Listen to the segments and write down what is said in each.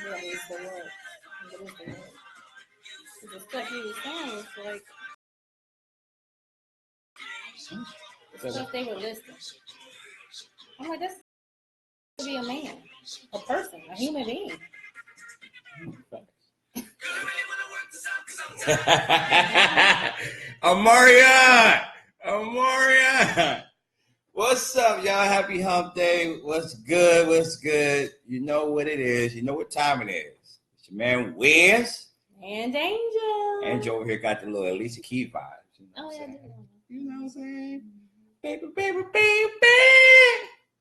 What is the word? What is the word? The stuff he was saying was like the stuff they were listening. I'm like, that's to be a man, a person, a human being. Amaria, what's up, y'all? Happy Hump Day. What's good? What's good? You know what it is. You know what time it is. It's your man Wiz and Angel. Angel over here got the little Alicia Keys vibes. You know yeah, you know what I'm saying? Baby, baby, baby,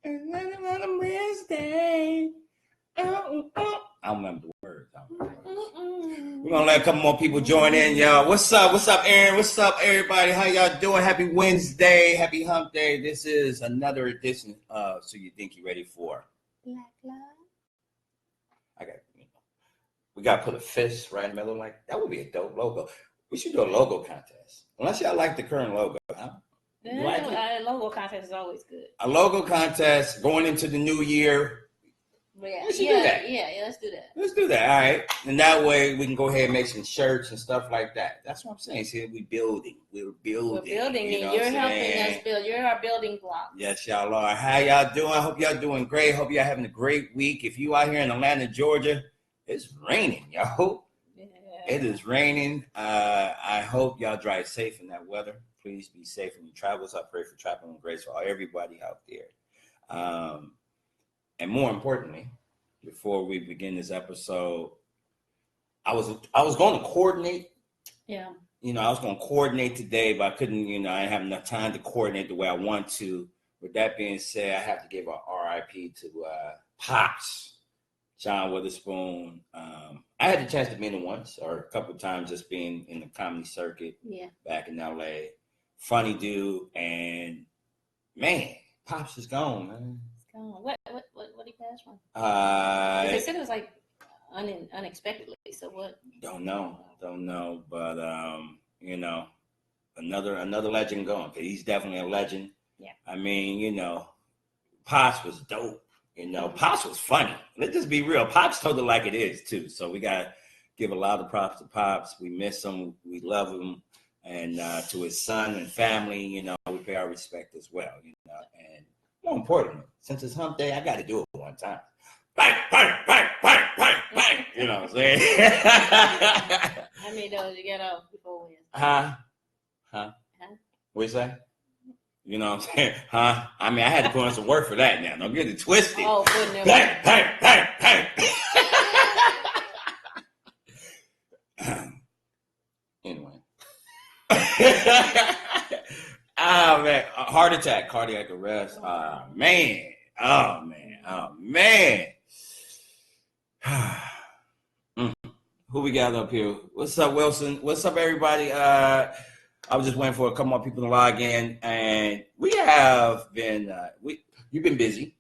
and then on a Wednesday. I don't remember the words. We're gonna let a couple more people join in, y'all. What's up? What's up, Aaron? What's up, everybody? How y'all doing? Happy Wednesday, happy Hump Day. This is another edition of So You Think You Ready For? Black Love. We gotta put a fish right in the middle. Like that would be a dope logo. We should do a logo contest. Unless y'all like the current logo, huh? A logo contest is always good. A logo contest going into the new year. Yeah, we should do that. Yeah, let's do that. Let's do that. All right. And that way we can go ahead and make some shirts and stuff like that. That's what I'm saying. See, we're building. We're building, you know, and you're helping us build. You're our building block. Yes, y'all are. How y'all doing? I hope y'all doing great. Hope y'all having a great week. If you out here in Atlanta, Georgia, it's raining, y'all. Yeah. It is raining. I hope y'all drive safe in that weather. Please be safe in your travels. I pray for traveling grace for everybody out there. And more importantly, before we begin this episode, I was going to coordinate. Yeah. You know, I was going to coordinate today, but I couldn't. You know, I didn't have enough time to coordinate the way I want to. With that being said, I have to give a RIP to Pops, John Witherspoon. I had the chance to meet him once or a couple of times, just being in the comedy circuit. Yeah. Back in LA. Funny dude, and man, Pops is gone, man. What did he pass from? They said it was like unexpectedly. So what? Don't know. But you know, another legend gone. Cause he's definitely a legend. Yeah. I mean, you know, Pops was dope. You know, Pops was funny. Let's just be real. Pops told it like it is too. So we gotta give a lot of props to Pops. We miss him. We love him. And to his son and family, you know, we pay our respect as well. You know, and more importantly, since it's Hump Day, I got to do it one time. Bang, bang, bang, bang, bang, bang. You know what I'm saying? How many dollars you get off before we? Huh? What you say? You know what I'm saying? Huh? I mean, I had to put on some work for that now. Don't get it twisted. Oh, goodness. Bang, bang, bang, bang. Anyway. Oh man, heart attack, cardiac arrest. Oh man. Who we got up here? What's up, Wilson? What's up, everybody? I was just waiting for a couple more people to log in, and we have been. You've been busy.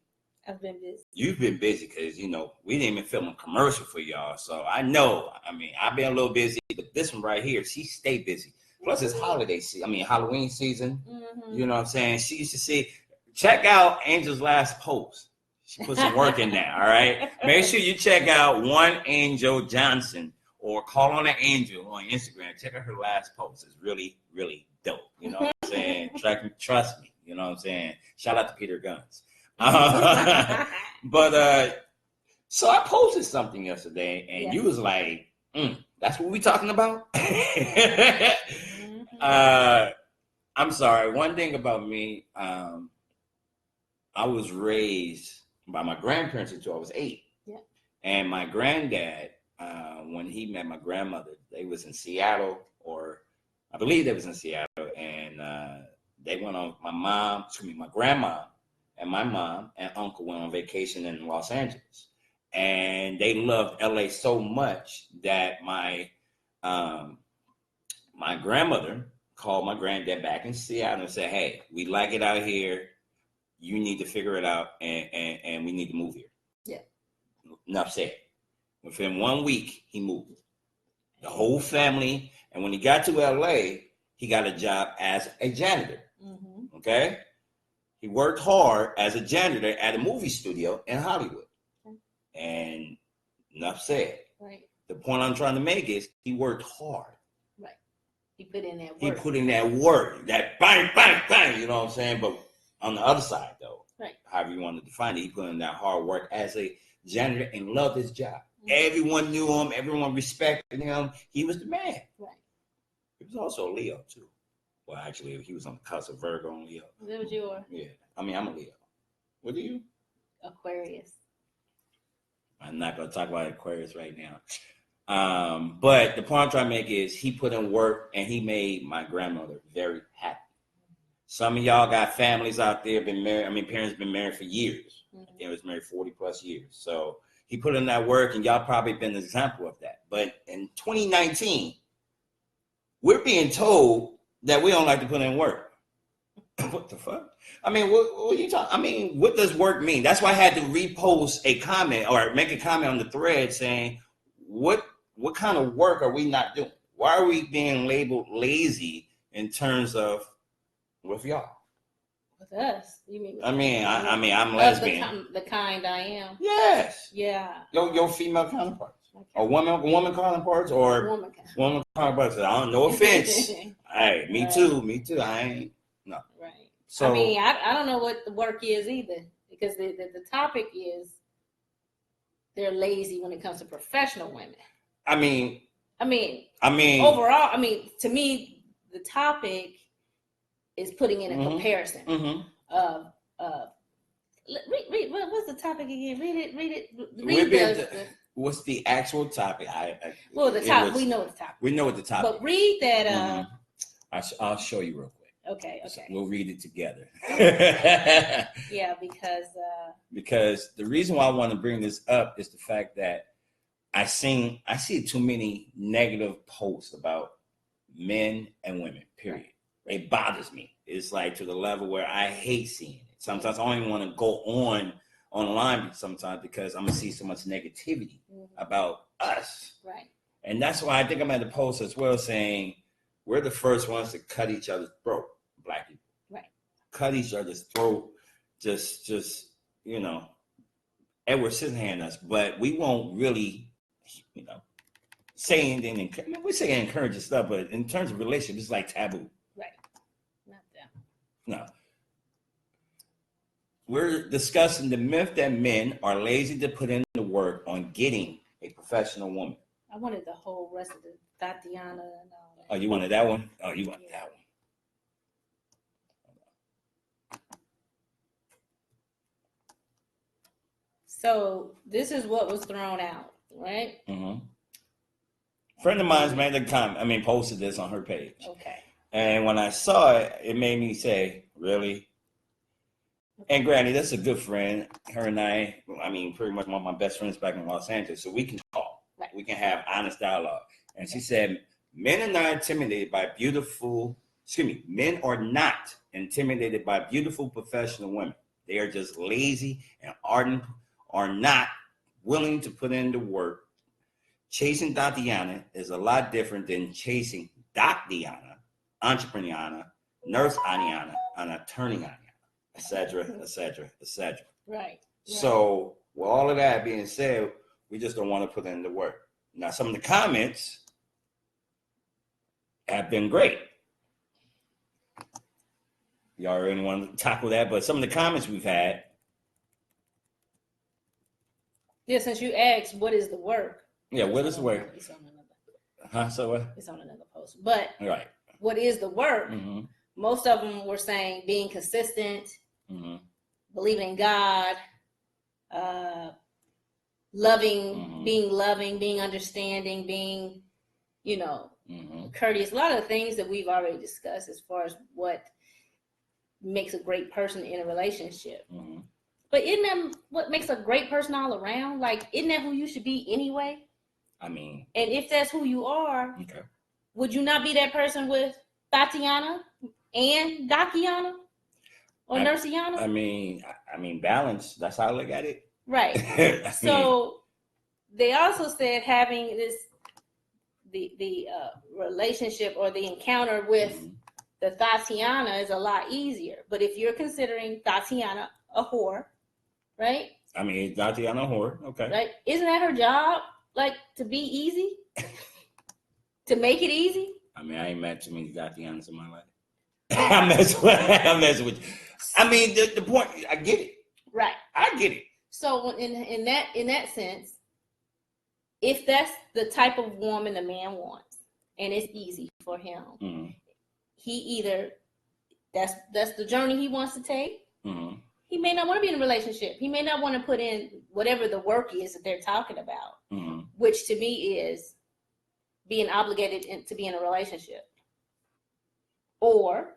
I've been busy. You've been busy because you know we didn't even film a commercial for y'all, so I know. I mean, I've been a little busy, but this one right here, she stayed busy. Plus, it's holiday season. I mean, Halloween season. Mm-hmm. You know what I'm saying? She used to see. Check out Angel's last post. She put some work in there. All right. Make sure you check out One Angel Johnson or Call on an Angel on Instagram. Check out her last post. It's really, really dope. You know what I'm saying? Trust me. You know what I'm saying? Shout out to Peter Guns. But so I posted something yesterday, and you was like, "That's what we talking about." I'm sorry. One thing about me, I was raised by my grandparents until I was 8. Yeah. And my granddad, when he met my grandmother, they was in Seattle, or I believe they was in Seattle, and they went on. My grandma, and my mom and uncle went on vacation in Los Angeles, and they loved LA so much that my grandmother called my granddad back in Seattle and said, "Hey, we like it out here. You need to figure it out, and we need to move here." Yeah. Enough said. Within 1 week, he moved. The whole family. And when he got to LA, he got a job as a janitor. Mm-hmm. Okay? He worked hard as a janitor at a movie studio in Hollywood. Okay. And Enough said. Right. The point I'm trying to make is he worked hard. Right. He put in that work. He put in that work. That bang, bang, bang. You know what I'm saying? But on the other side, though, right. however you want to define it, he put in that hard work as a janitor and loved his job. Everyone knew him. Everyone respected him. He was the man. Right. He was also a Leo, too. Well, actually, he was on the cusp of Virgo and Leo. That was yours? Yeah. I mean, I'm a Leo. What are you? Aquarius. I'm not going to talk about Aquarius right now. But the point I'm trying to make is he put in work and he made my grandmother very happy. Some of y'all got families out there, been married. I mean, parents been married for years. I think it was married 40 plus years. So he put in that work and y'all probably been an example of that. But in 2019, we're being told that we don't like to put in work. What the fuck? I mean, what are you talking? I mean, what does work mean? That's why I had to repost a comment or make a comment on the thread saying, what kind of work are we not doing? Why are we being labeled lazy in terms of with y'all? With us? You mean? I mean, I'm lesbian. The kind I am. Yes. Yeah. Your female counterparts. Okay. Or woman counterparts or woman counterparts. I don't know offense. Hey, me too. I ain't no. Right. So I mean, I don't know what the work is either, because the topic is they're lazy when it comes to professional women. I mean overall, to me, the topic is putting in a comparison of read what's the topic again? Read it. What's the actual topic? The topic. We know what the topic. We know what the topic. But read that. I'll show you real quick. Okay. We'll read it together. Yeah, because the reason why I want to bring this up is the fact that I see too many negative posts about men and women, period. It bothers me. It's like to the level where I hate seeing it. Sometimes I don't even want to go online sometimes because I'm going to see so much negativity about us. Right. And that's why I think I'm at the post as well saying we're the first ones to cut each other's throat, Black people. Right. Cut each other's throat, just Edward Scissorhand us, but we won't really, say anything. We say encouraging stuff, but in terms of relationships, it's like taboo. Right. Not them. No. We're discussing the myth that men are lazy to put in the work on getting a professional woman. I wanted the whole rest of the Tatiana and all that. Oh, you wanted that one? Oh, you wanted that one. So this is what was thrown out, right? Friend of mine's made a comment. Posted this on her page. Okay. And when I saw it, it made me say, really? And granted, that's a good friend. Her and I, pretty much one of my best friends back in Los Angeles. So we can talk. Right. We can have honest dialogue. And she said, men are not intimidated by beautiful professional women. They are just lazy and ardent, are not willing to put in the work. Chasing Tatiana is a lot different than chasing Tatiana, entrepreneuriana, nurse Aniana, an attorney Aniana, etc., etc., etc. Right. So with all of that being said, we just don't want to put in the work. Now, some of the comments have been great. Y'all really want to tackle that, but some of the comments we've had. Yeah, since you asked, what is the work? Yeah, what is the work? It's on another. So what? It's on another post. But right. What is the work? Most of them were saying being consistent, believing in God, loving, being understanding, being, courteous. A lot of the things that we've already discussed as far as what makes a great person in a relationship. But isn't that what makes a great person all around? Like, isn't that who you should be anyway? And if that's who you are, would you not be that person with Tatiana and Dakiana or Nursiana? Balance. That's how I look at it. Right. So they also said having the relationship or the encounter with the Tatiana is a lot easier. But if you're considering Tatiana a whore, right? I mean, Tatiana whore. Okay. Right? Isn't that her job? Like, to be easy? To make it easy? I mean, I ain't met too many Tatianas in my life. I'm messing with you. I mean, the point, I get it. Right. I get it. So in that sense, if that's the type of woman a man wants, and it's easy for him, mm-hmm. he either that's the journey he wants to take. Mm-hmm. He may not want to be in a relationship. He may not want to put in whatever the work is that they're talking about, mm-hmm. which to me is being obligated to be in a relationship. Or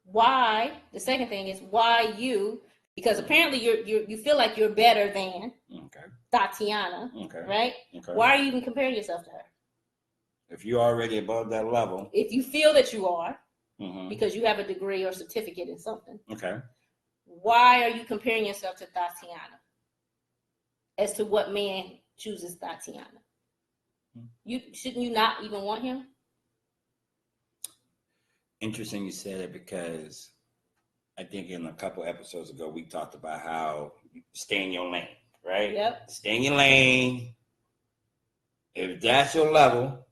why? The second thing is why you. Because apparently you feel like you're better than Tatiana, right? Okay. Why are you even comparing yourself to her? If you're already above that level. If you feel that you are, mm-hmm. because you have a degree or certificate in something. Okay. Why are you comparing yourself to Tatiana? As to what man chooses Tatiana? Shouldn't you not even want him? Interesting you said it, because I think in a couple episodes ago, we talked about how stay in your lane, right? Yep. Stay in your lane. If that's your level,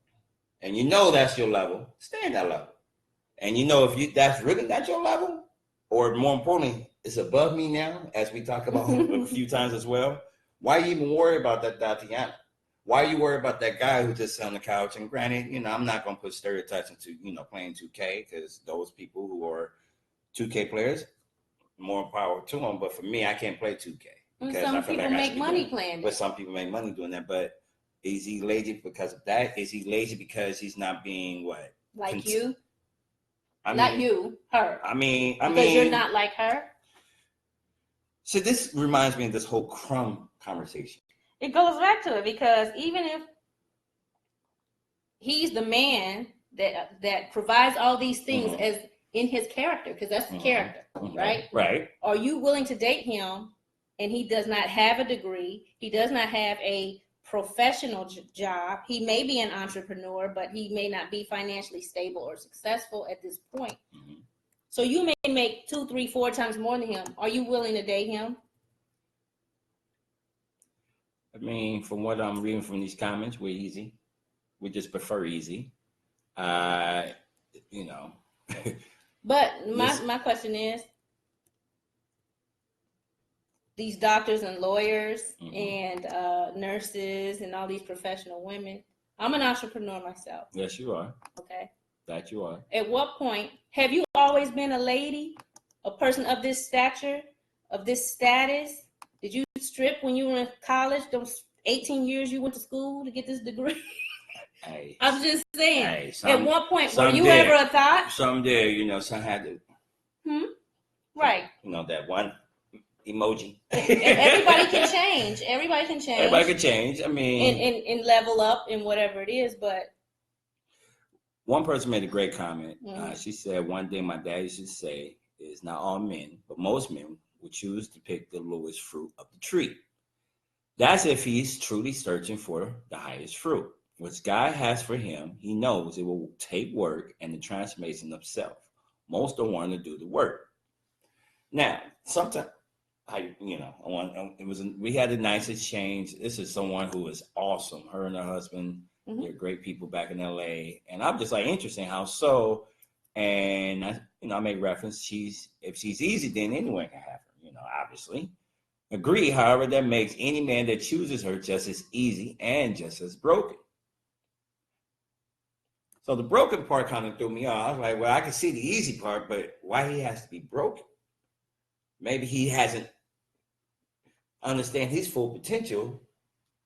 and you know that's your level, stay in that level. And you know if that's really not your level, or more importantly, it's above me now, as we talked about a few times as well, why you even worry about that Tatiana? Why you worry about that guy who just on the couch? And granted, I'm not going to put stereotypes into, playing 2K, because those people who are 2K players, more power to them. But for me, I can't play 2K. Because some people make money playing it. But some people make money doing that. But is he lazy because of that? Is he lazy because he's not being what? Like you? Her. I mean, because you're not like her? So this reminds me of this whole crumb conversation. It goes back to it, because even if he's the man that provides all these things mm-hmm. as in his character, because that's the mm-hmm. character, mm-hmm. right? Right. Are you willing to date him and he does not have a degree? He does not have a professional job. He may be an entrepreneur, but he may not be financially stable or successful at this point. Mm-hmm. So you may make 2, 3, 4 times more than him. Are you willing to date him? I mean, from what I'm reading from these comments, we're easy. We just prefer easy. But my question is, these doctors and lawyers mm-hmm. and nurses and all these professional women, I'm an entrepreneur myself. Yes, you are. Okay. That you are. At what point, have you always been a lady, a person of this stature, of this status? Did you strip when you were in college, those 18 years you went to school to get this degree? Hey, I'm just saying. At what point, were you ever a thought? Some did, some had to. Right. That one emoji. Everybody can change. Everybody can change. I mean. And level up in whatever it is, but. One person made a great comment. Mm-hmm. She said, one thing my dad used to say is not all men, but most men would choose to pick the lowest fruit of the tree. That's if he's truly searching for the highest fruit. What God has for him, he knows it will take work and the transformation of self. Most don't want to do the work. Now, sometimes, we had a nice exchange. This is someone who is awesome. Her and her husband, mm-hmm. they're great people back in LA. And I'm just like, interesting, how so? And I make reference, if she's easy, then anyone can have her, obviously. Agree, however, that makes any man that chooses her just as easy and just as broken. So the broken part kind of threw me off. I was like, well, I can see the easy part, but why he has to be broken? Maybe he hasn't understand his full potential,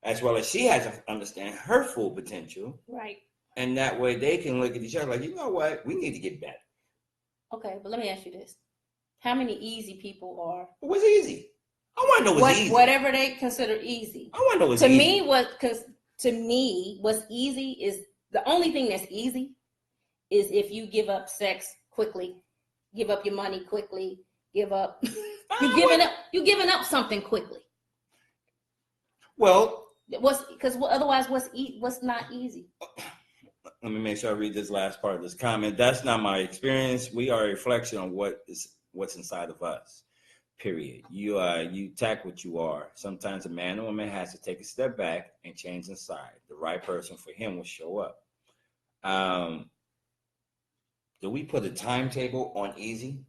as well as she hasn't understand her full potential. Right. And that way they can look at each other like, you know what? We need to get better. Okay, but let me ask you this. How many easy people are? What's easy? I want to know what's easy. Whatever they consider easy. I want to know what's easy. To me, what's easy is the only thing that's easy is if you give up sex quickly, give up your money quickly, give up. You're giving up something quickly. Well, otherwise, what's not easy? Let me make sure I read this last part of this comment. That's not my experience. We are a reflection on what's inside of us. Period. You attack what you are. Sometimes a man or woman has to take a step back and change inside. The right person for him will show up. Do we put a timetable on easy?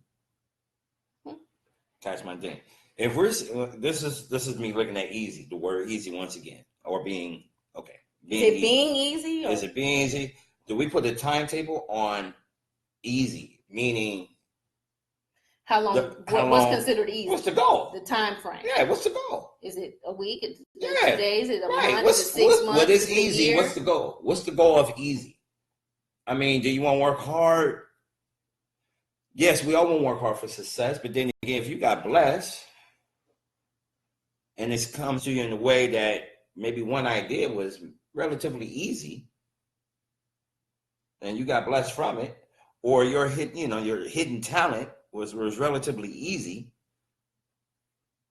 That's my thing. If we're this is me looking at easy, the word easy once again, or being okay. Being easy? Is it being easy? Do we put a timetable on easy? Meaning, how long? What's considered easy? What's the goal? The time frame. Yeah. What's the goal? Is it a week? Is it 2 Yeah. days? Is it a month? What's, is it 6 months? What is it easy? year? What's the goal? What's the goal of easy? I mean, do you want to work hard? Yes, we all want to work hard for success, but then again, if you got blessed and it comes to you in a way that maybe one idea was relatively easy and you got blessed from it, or your hidden talent was relatively easy,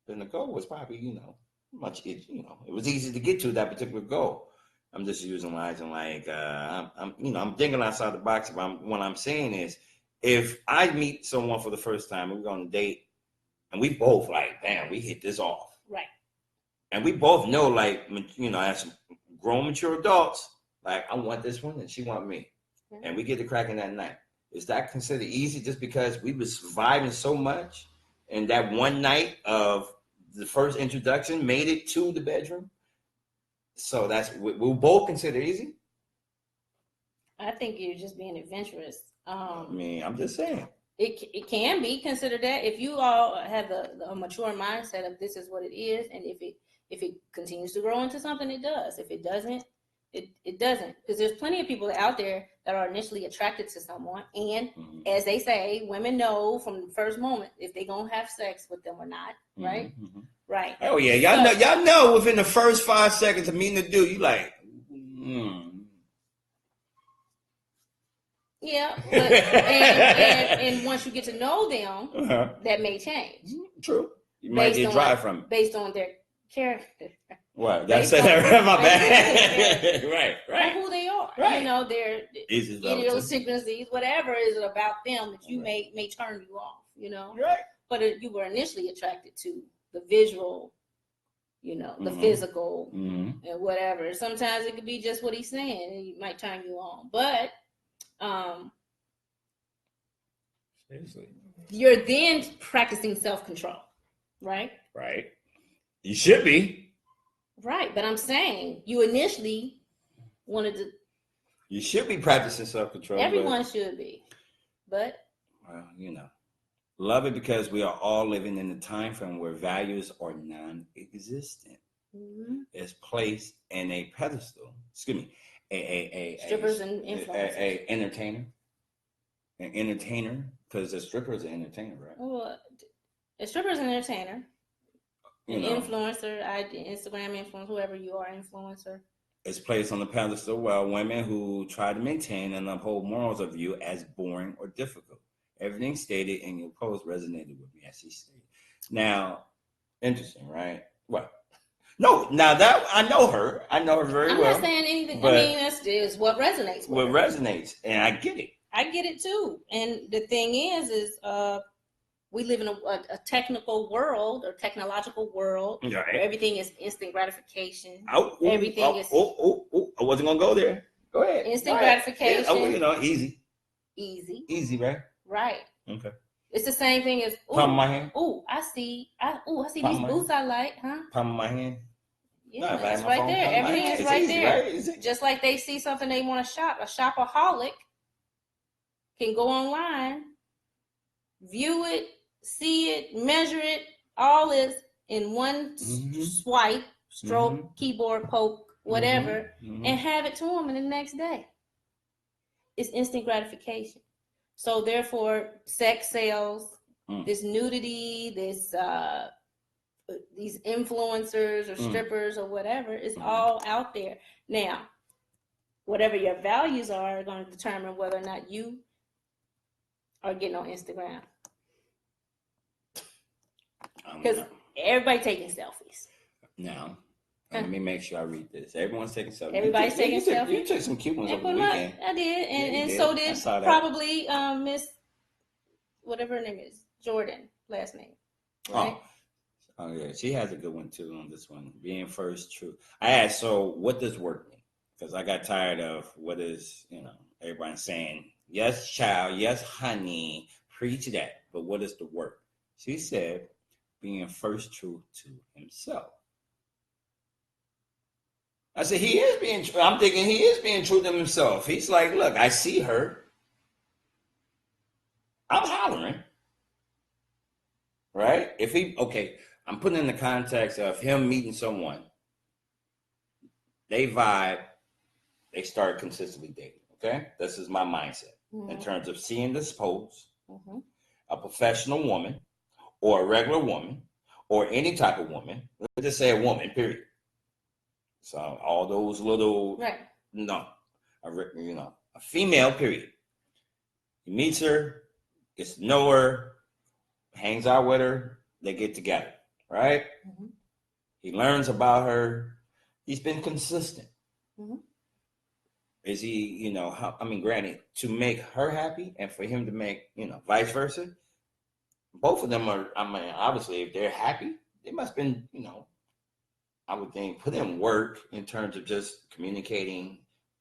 then the goal was probably, it was easy to get to that particular goal. I'm just using lines and I'm thinking outside the box. What I'm saying is, if I meet someone for the first time and we go on a date and we both damn, we hit this off. Right. And we both know, as grown, mature adults, I want this one and she want me. Mm-hmm. And we get to cracking that night. Is that considered easy just because we was vibing so much and that one night of the first introduction made it to the bedroom? So we'll both consider easy? I think you're just being adventurous. I'm just saying. It can be considered that if you all have a mature mindset of this is what it is, and if it continues to grow into something, it does. If it doesn't, it doesn't. Because there's plenty of people out there that are initially attracted to someone, and as they say, women know from the first moment if they're gonna have sex with them or not, right? Mm-hmm. Right. Oh yeah, y'all know within the first 5 seconds of meeting the dude, you like, Yeah, but and once you get to know them, that may change. True. You might get dry from it. Based on their character. What? That's that. My bad. Right. Or who they are. Right. Their idiosyncrasies, whatever is it about them that you may turn you off, Right. But you were initially attracted to the visual, the physical, and whatever. Sometimes it could be just what he's saying, and it might turn you on. But seriously, you're then practicing self-control, right? Right. You should be. Right, but I'm saying you initially wanted to. You should be practicing self-control. Everyone should be, but well, love it because we are all living in a time frame where values are non-existent. Mm-hmm. It's placed in a pedestal. Excuse me. Strippers and influencers. An entertainer, because a stripper is an entertainer, right? Well, a stripper is an entertainer. An influencer, Instagram influencer, whoever you are, influencer. It's placed on the pedestal while women who try to maintain and uphold morals of you as boring or difficult. Everything stated in your post resonated with me, as he stated. Now, interesting, right? What? No, now that I know her very well. I'm not saying anything. That's what resonates. What resonates, and I get it. I get it too. And the thing is we live in a technical world or technological world where everything is instant gratification. Everything is. I wasn't gonna go there. Go ahead. Instant gratification. Yeah, easy. Easy, right? Right. Okay. It's the same thing as palm of my hand. I see these boots I like, huh? Palm of my hand. Yeah, it's right there. Everything is right there. Right? Just like they see something they want to shop. A shopaholic can go online, view it, see it, measure it. All is in one swipe, stroke, keyboard poke, whatever, and have it to them in the next day. It's instant gratification. So therefore, sex sales, this nudity, these influencers or strippers or whatever is all out there. Now, whatever your values are going to determine whether or not you are getting on Instagram. Because everybody taking selfies. Now, let me make sure I read this. Everyone's taking selfies. Everybody's taking selfies. You took some cute ones over the weekend. I did, and so did probably Miss, whatever her name is, Jordan, last name. Right? Oh yeah, she has a good one too on this one. Being first true. I asked, so what does work mean? Because I got tired of what is, everybody saying, yes, child, yes, honey, preach that. But what is the work? She said, being first true to himself. I said, he is being true. I'm thinking he is being true to himself. He's like, look, I see her. I'm hollering. Right? I'm putting in the context of him meeting someone. They vibe. They start consistently dating. Okay? This is my mindset in terms of seeing this pose, a professional woman or a regular woman or any type of woman. Let's just say a woman, period. So all those little, a female, period. He meets her, gets to know her, hangs out with her, they get together, right? He learns about her. He's been consistent. Is he, granted, to make her happy and for him to make, vice versa, both of them are, obviously, if they're happy, they must have been, I would think, put in work in terms of just communicating,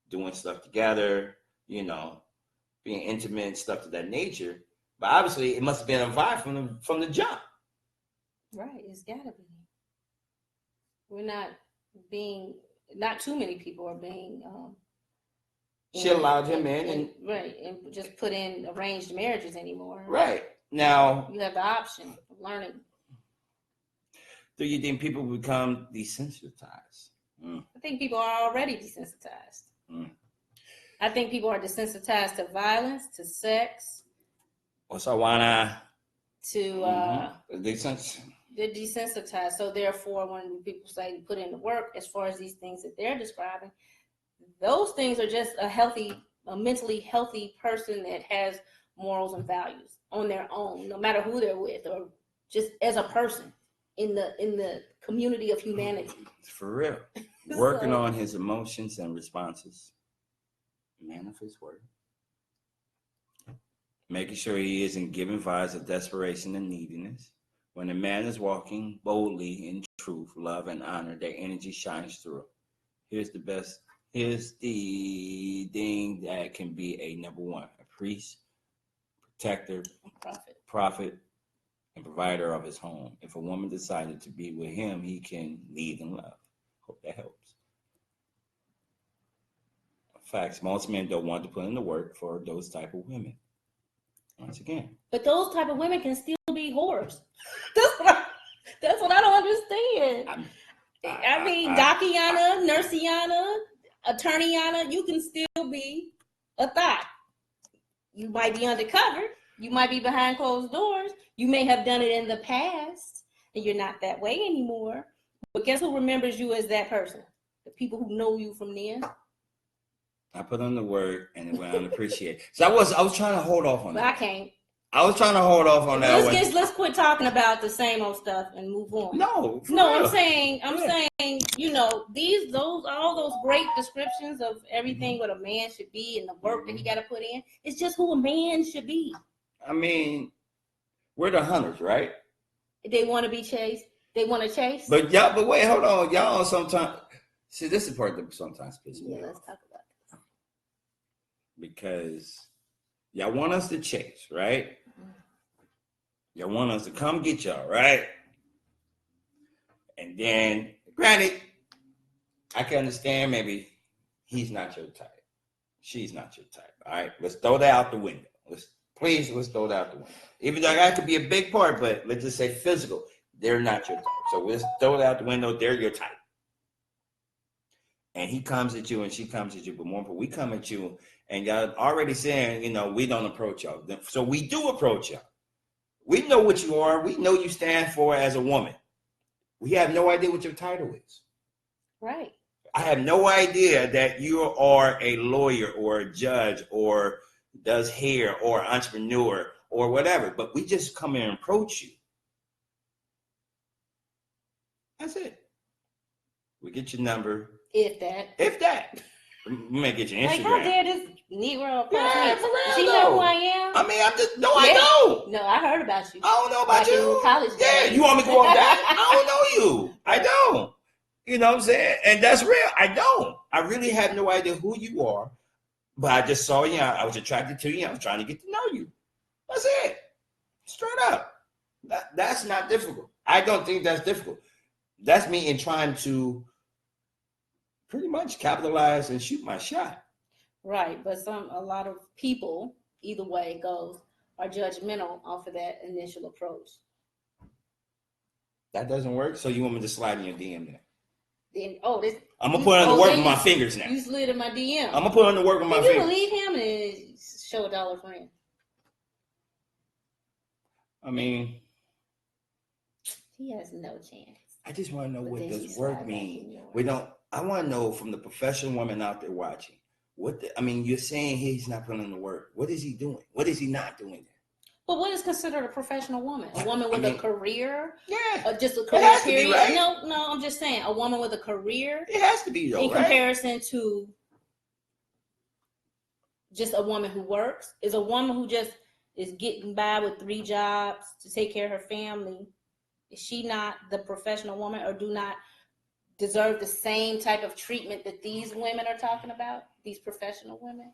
doing stuff together, being intimate, stuff of that nature. But obviously, it must have been a vibe from the jump. Right, it's gotta be. Not too many people are being. She allowed him in, and just put in arranged marriages anymore. Right now, you have the option of learning. Do you think people become desensitized? I think people are already desensitized. I think people are desensitized to violence, to sex. They're desensitized. So therefore, when people say put in the work, as far as these things that they're describing, those things are just a mentally healthy person that has morals and values on their own, no matter who they're with, or just as a person in the community of humanity. For real. Working on his emotions and responses. Man of his word. Making sure he isn't giving vibes of desperation and neediness. When a man is walking boldly in truth, love, and honor, their energy shines through. Here's the thing that can be a number one: a priest, protector, prophet, and provider of his home. If a woman decided to be with him, he can lead in love. Hope that helps. Facts. Most men don't want to put in the work for those type of women. Once again. But those type of women can still be whores. That's what I don't understand. I mean, Dockiana, Nursiana, Attorneyana, you can still be a thought. You might be undercover. You might be behind closed doors. You may have done it in the past, and you're not that way anymore. But guess who remembers you as that person? The people who know you from then. I put on the work and it went unappreciated. So I was trying to hold off on that. I can't. I was trying to hold off on that. Let's quit talking about the same old stuff and move on. No, I'm saying, all those great descriptions of everything what a man should be and the work that he got to put in. It's just who a man should be. I mean, we're the hunters, right? They want to be chased. They want to chase. But wait, hold on, y'all. Sometimes, see, this is the part that sometimes pisses me off. Let's talk about this. Because y'all want us to chase, right? Y'all want us to come get y'all, right? And then, granted, I can understand maybe he's not your type. She's not your type. All right, let's throw that out the window. Let's throw that out the window. Even though that could be a big part, but let's just say physical. They're not your type. So let's throw it out the window. They're your type. And he comes at you and she comes at you. But more important, we come at you and y'all already saying, we don't approach y'all. So we do approach y'all. We know what you are. We know you stand for as a woman. We have no idea what your title is. Right. I have no idea that you are a lawyer or a judge or does hair or entrepreneur or whatever. But we just come in and approach you. That's it. We get your number. If that. You may get your Instagram. Like, how dare this Negro approach Yeah, me? for real, Does he though. know who I am? I mean, I'm just I don't. No, I heard about you. I don't know about Back in you. college Yeah, days. you want me to go on that? I don't know you. I don't. You know what I'm saying? And that's real. I don't. I really have no idea who you are. But I just saw you. I was attracted to you. I was trying to get to know you. That's it. Straight up. That's not difficult. I don't think that's difficult. That's me in trying to pretty much capitalize and shoot my shot. Right, but a lot of people, either way it goes, are judgmental off of that initial approach. That doesn't work. So you want me to slide in your DM then? Then I'm gonna put on the work with my fingers now. You slid in my DM. I'm gonna put on the work with my fingers. You believe him and show $1 friend. I mean, he has no chance. I just want to know what does work mean. I want to know from the professional woman out there watching. You're saying he's not putting in the work. What is he doing? What is he not doing? But what is considered a professional woman? A woman with a career? Yeah. Or just a career has period? To be, right? No, I'm just saying a woman with a career. It has to be though, in comparison to just a woman who works. Is a woman who just is getting by with 3 jobs to take care of her family. Is she not the professional woman, or do not deserve the same type of treatment that these women are talking about? These professional women?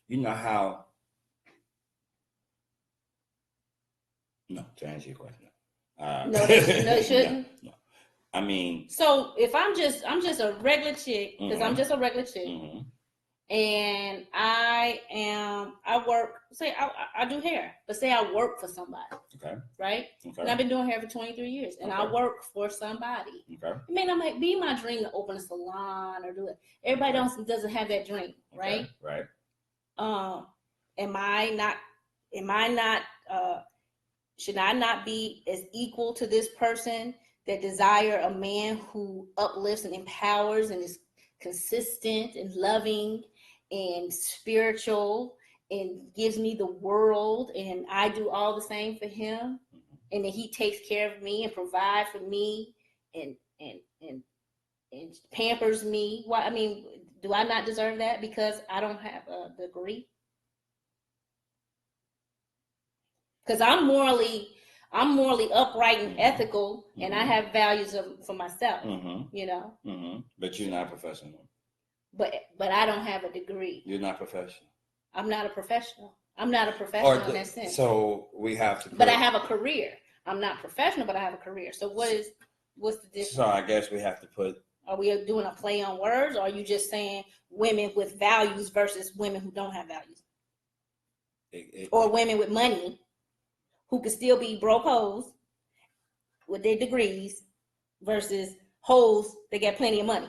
You know how... No, to answer your question. No, they shouldn't. No. I mean... So if I'm just a regular chick, because I'm just a regular chick, and I work, say I do hair, but say I work for somebody. Okay. Right? Okay. And I've been doing hair for 23 years, and I work for somebody. Okay. It may not be my dream to open a salon or do it. Everybody doesn't have that dream, right? Right. Should I not be as equal to this person that desire a man who uplifts and empowers and is consistent and loving and spiritual and gives me the world, and I do all the same for him, and then he takes care of me and provides for me and pampers me? Why? I mean, do I not deserve that because I don't have a degree? Because I'm morally upright and ethical, and I have values for myself. You know. But you're not professional. But I don't have a degree. You're not professional. I'm not a professional. I'm not a professional in that sense. So we have to. But I have a career. I'm not professional, but I have a career. So what's the difference? So I guess we have to put. Are we doing a play on words, or are you just saying women with values versus women who don't have values, or women with money who could still be broke hoes with their degrees versus hoes that got plenty of money?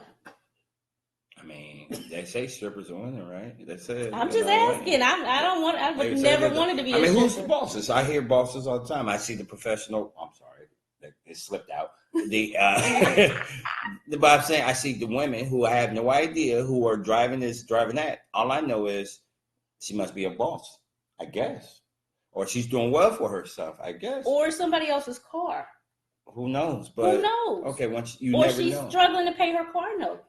I mean, they say strippers are women, right? They say. I'm just asking. I would never wanted to be. Who's the bosses? I hear bosses all the time. I see the professional. I'm sorry, it slipped out. But I'm saying I see the women who I have no idea who are driving that. All I know is she must be a boss, I guess, or she's doing well for herself, I guess, or somebody else's car. Who knows? But who knows? Okay, once you or never she's know. Struggling to pay her car note.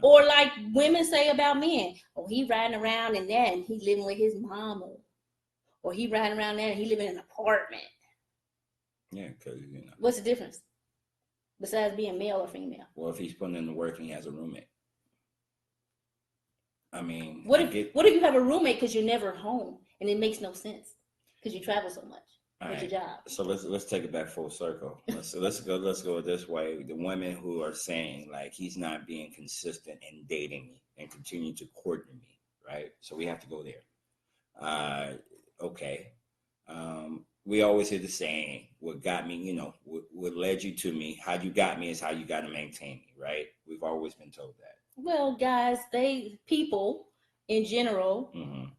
Or like women say about men, oh, he riding around in that and he living with his mama, or he riding around there and he living in an apartment. Yeah, because what's the difference besides being male or female? Well, if he's putting in the work and he has a roommate. I mean, what if you have a roommate because you're never home and it makes no sense because you travel so much with your job? So let's take it back full circle. Let's go this way. The women who are saying like he's not being consistent in dating me and continue to court me, right? So we have to go there. Okay. We always hear the saying, what got me, what led you to me, how you got me is how you got to maintain me, right? We've always been told that. Well, guys, people in general,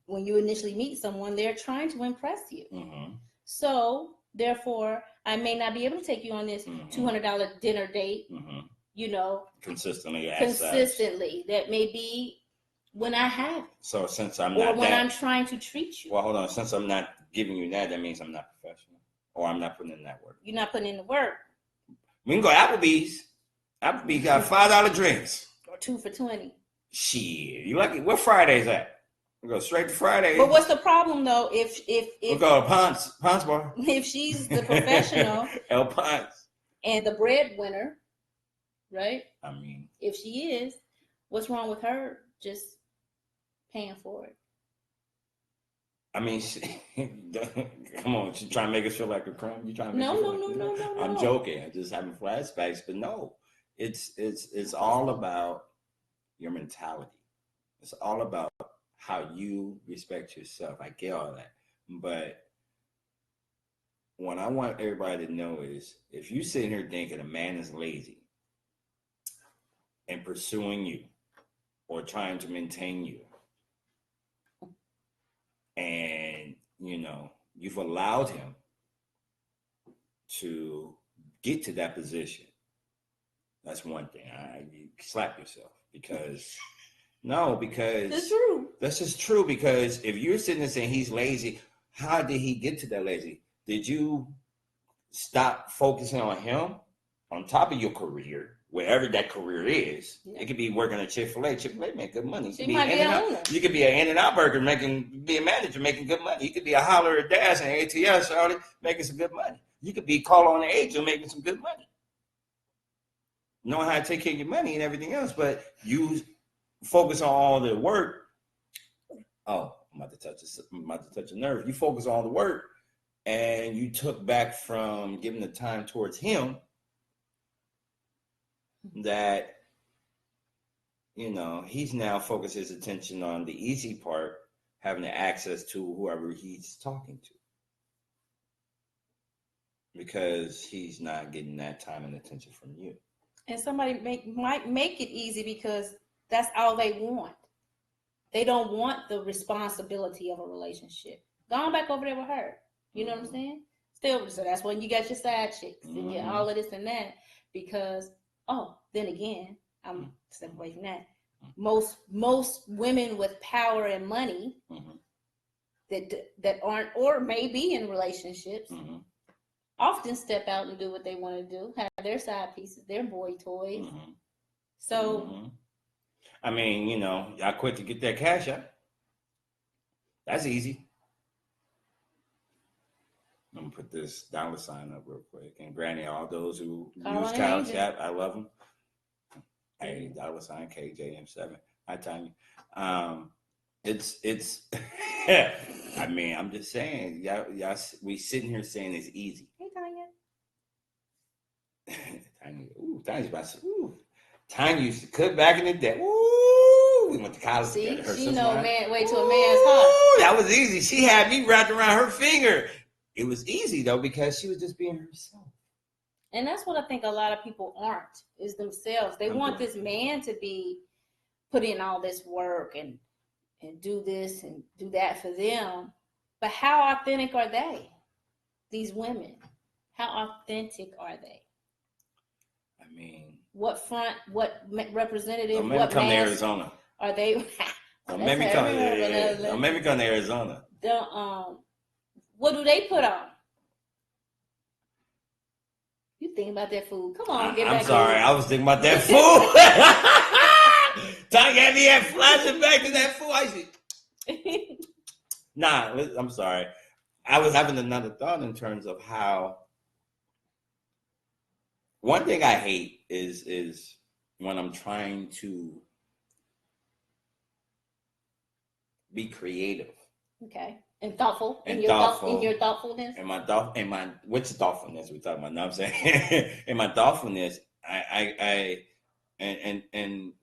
when you initially meet someone, they're trying to impress you. So, therefore, I may not be able to take you on this $200 dinner date, consistently. That may be when I have it. So, since I'm not, or when I'm trying to treat you. Well, hold on. Since I'm not giving you that means I'm not professional, or I'm not putting in that work. You're not putting in the work. We can go Applebee's. Applebee's got $5 drinks. 2 for $20. Shit, you lucky. What Friday's at? We go straight to Friday. But what's the problem though? If we go to Ponce Bar. If she's the professional, El Ponce, and the breadwinner, right? I mean, if she is, what's wrong with her just paying for it? I mean, come on, she's trying to make us feel like a crumb. You trying to make No. I'm joking. I'm just having flashbacks, but no, it's all about your mentality. It's all about how you respect yourself. I get all that, but what I want everybody to know is, if you sitting here thinking a man is lazy and pursuing you or trying to maintain you, and you've allowed him to get to that position, that's one thing. You slap yourself, because It's true. That's just true. Because if you're sitting there saying he's lazy, how did he get to that lazy? Did you stop focusing on him on top of your career, wherever that career is? Yeah. It could be working at Chick-fil-A. Chick-fil-A make good money. She might be an owner. You could be an In-N-Out Burger be a manager making good money. You could be a holler or dash and ATS making some good money. You could be call on the agent making some good money. Knowing how to take care of your money and everything else, but you focus on all the work. Oh, I'm about to touch a nerve. You focus on all the work, and you took back from giving the time towards him that, he's now focused his attention on the easy part, having the access to whoever he's talking to, because he's not getting that time and attention from you. And somebody might make it easy because that's all they want. They don't want the responsibility of a relationship. Going back over there with her. You know what I'm saying? Still, so that's when you got your side chicks and all of this and that. Because, then again, I'm stepping away from that. Most women with power and money that aren't or may be in relationships often step out and do what they want to do, have their side pieces, their boy toys. So, I mean, y'all quick to get that cash out. That's easy. I'm gonna put this $sign up real quick. And granted, all those who use Cash App, I love them. Hey, $sign KJM7. Hi, Tanya. It's. I mean, I'm just saying, y'all, we sitting here saying it's easy. Hey, Tanya. Tanya's about to. Tanya used to cook back in the day. Ooh, we went to college together. She know way to a man's heart. That was easy. She had me wrapped around her finger. It was easy though, because she was just being herself. And that's what I think a lot of people aren't, is themselves. They want this man to be put in all this work and do this and do that for them. But how authentic are they? These women, how authentic are they? I mean, what representative? Don't maybe what come to Arizona. Are they? Don't maybe come to Arizona. What do they put on? You thinking about that food? Come on, get back. I'm sorry, I was thinking about that food. Tanya had me flashing back to that food. I see. Nah, I'm sorry. I was having another thought in terms of how. One thing I hate is when I'm trying to be creative. Okay. And thoughtful. In your thoughtfulness. What's thoughtfulness we talking about? No, I'm saying in my thoughtfulness, I and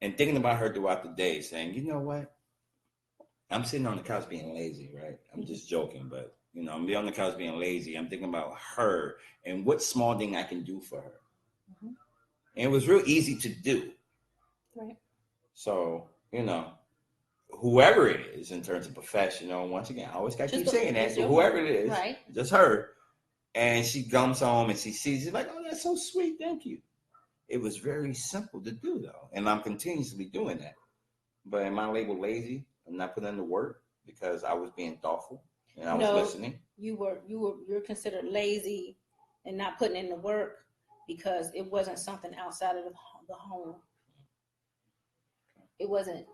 thinking about her throughout the day, saying, you know what? I'm sitting on the couch being lazy, right? I'm just joking, but I'm on the couch being lazy. I'm thinking about her and what small thing I can do for her. And it was real easy to do. Right. So, whoever it is in terms of professional, once again, I always got to keep saying that. So whoever it is, right. Just her. And she comes home and she sees, she's like, oh, that's so sweet. Thank you. It was very simple to do, though. And I'm continuously doing that. But am I labeled lazy? I'm not putting in the work because I was being thoughtful and I was listening. You're considered lazy and not putting in the work because it wasn't something outside of the home. it wasn't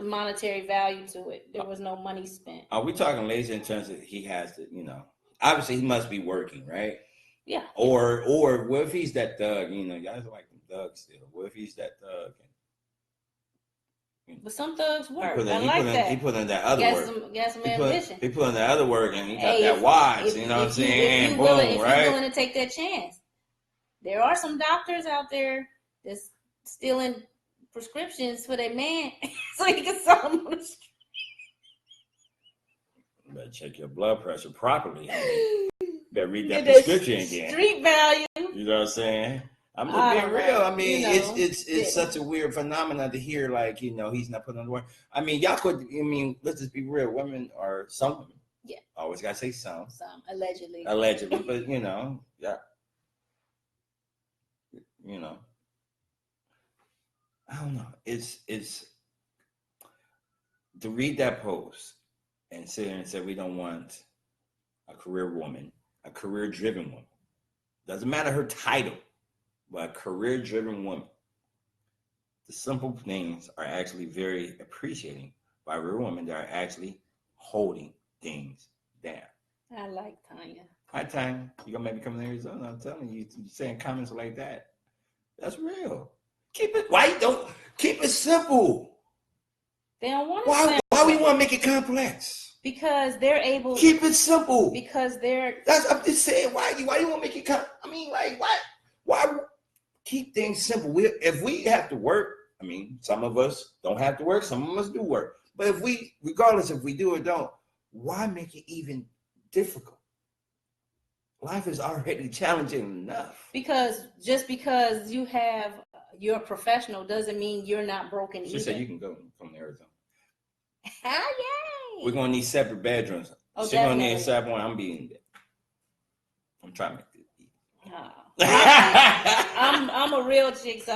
monetary value to it. There was no money spent. Are we talking lazy in terms of he has to, obviously he must be working, right? Yeah. Or what if he's that thug? Y'all like them thugs still. What if he's that thug? But some thugs work. He put in that other work. Got some ambition. He put in that other work, and he got that watch. You know what I'm saying? If you're willing to take that chance, there are some doctors out there that's stealing prescriptions for their man, so he can sell them on the street. You better check your blood pressure properly. Better read that prescription again. Street value. You know what I'm saying? I'm just being real. I mean, it's such a weird phenomenon to hear, like, he's not putting on the work. I mean, let's just be real. Women are some women. Yeah. Always gotta say some. Some, allegedly. Allegedly, but yeah. I don't know. It's to read that post and sit there and say we don't want a career woman, a career-driven woman. Doesn't matter her title, but a career-driven woman. The simple things are actually very appreciating by real women that are actually holding things down. I like Tanya. Hi, Tanya. You gonna make me come to Arizona? I'm telling you, saying comments like that. That's real. Keep it simple. They don't want it. Why we want to make it complex? Because they're able. Keep it simple. Because they're. I'm just saying. Why you want to make it I mean, like, why keep things simple? If we have to work, I mean, some of us don't have to work. Some of us do work. But regardless if we do or don't, why make it even difficult? Life is already challenging enough. Because just because you're a professional doesn't mean you're not broken either. She said you can go from Arizona. Yay! We're gonna need separate bedrooms. Oh, she's gonna need a separate one. I'm being there. I'm trying to make this easy. I'm a real chick, so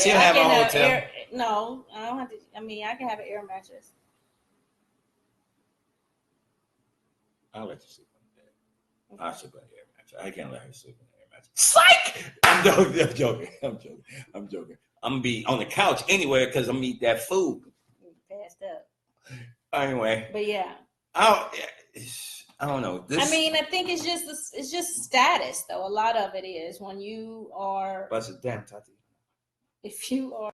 she'll have a hotel. No, I don't have to. I mean, I can have an air mattress. I'll let you sleep on the bed. I'll sleep on the air mattress. I can't let her sleep on the air mattress. Psych! I'm joking. I'm gonna be on the couch anyway because I'm gonna eat that food. Passed up. Anyway. But yeah. I don't know. I mean, I think it's just status though. A lot of it is when you are. Bust it down, Tati. If you are,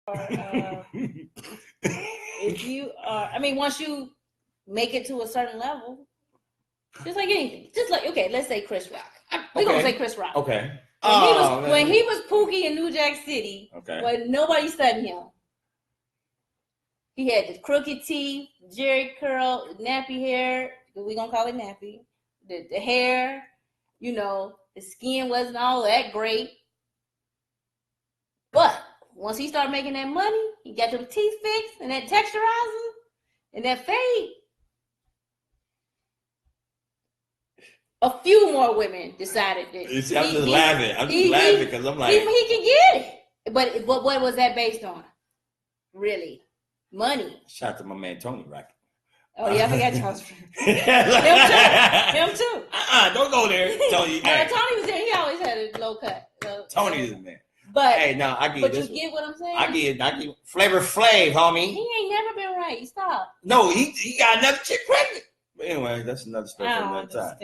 I mean, once you make it to a certain level, just like anything, okay, let's say Chris Rock. We're gonna say Chris Rock. Okay. When he was Pookie in New Jack City, when nobody studied him, he had the crooked teeth, jerry curl, nappy hair. We're gonna call it nappy. The hair, the skin wasn't all that great. But once he started making that money, he got them teeth fixed and that texturizer and that fade. A few more women decided that. I'm just laughing. I'm just laughing because I'm like, he can get it. But what was that based on? Really, money. Shout out to my man Tony Rocket. Oh yeah, I forgot Charles. Him too. Don't go there, Tony. Tony was there. He always had a low cut. Tony is the man. But hey, no, I get but this. You get what I'm saying? I get Flavor Flav, homie. He ain't never been right. Stop. No, he got another chick pregnant. But anyway, that's another story for another time.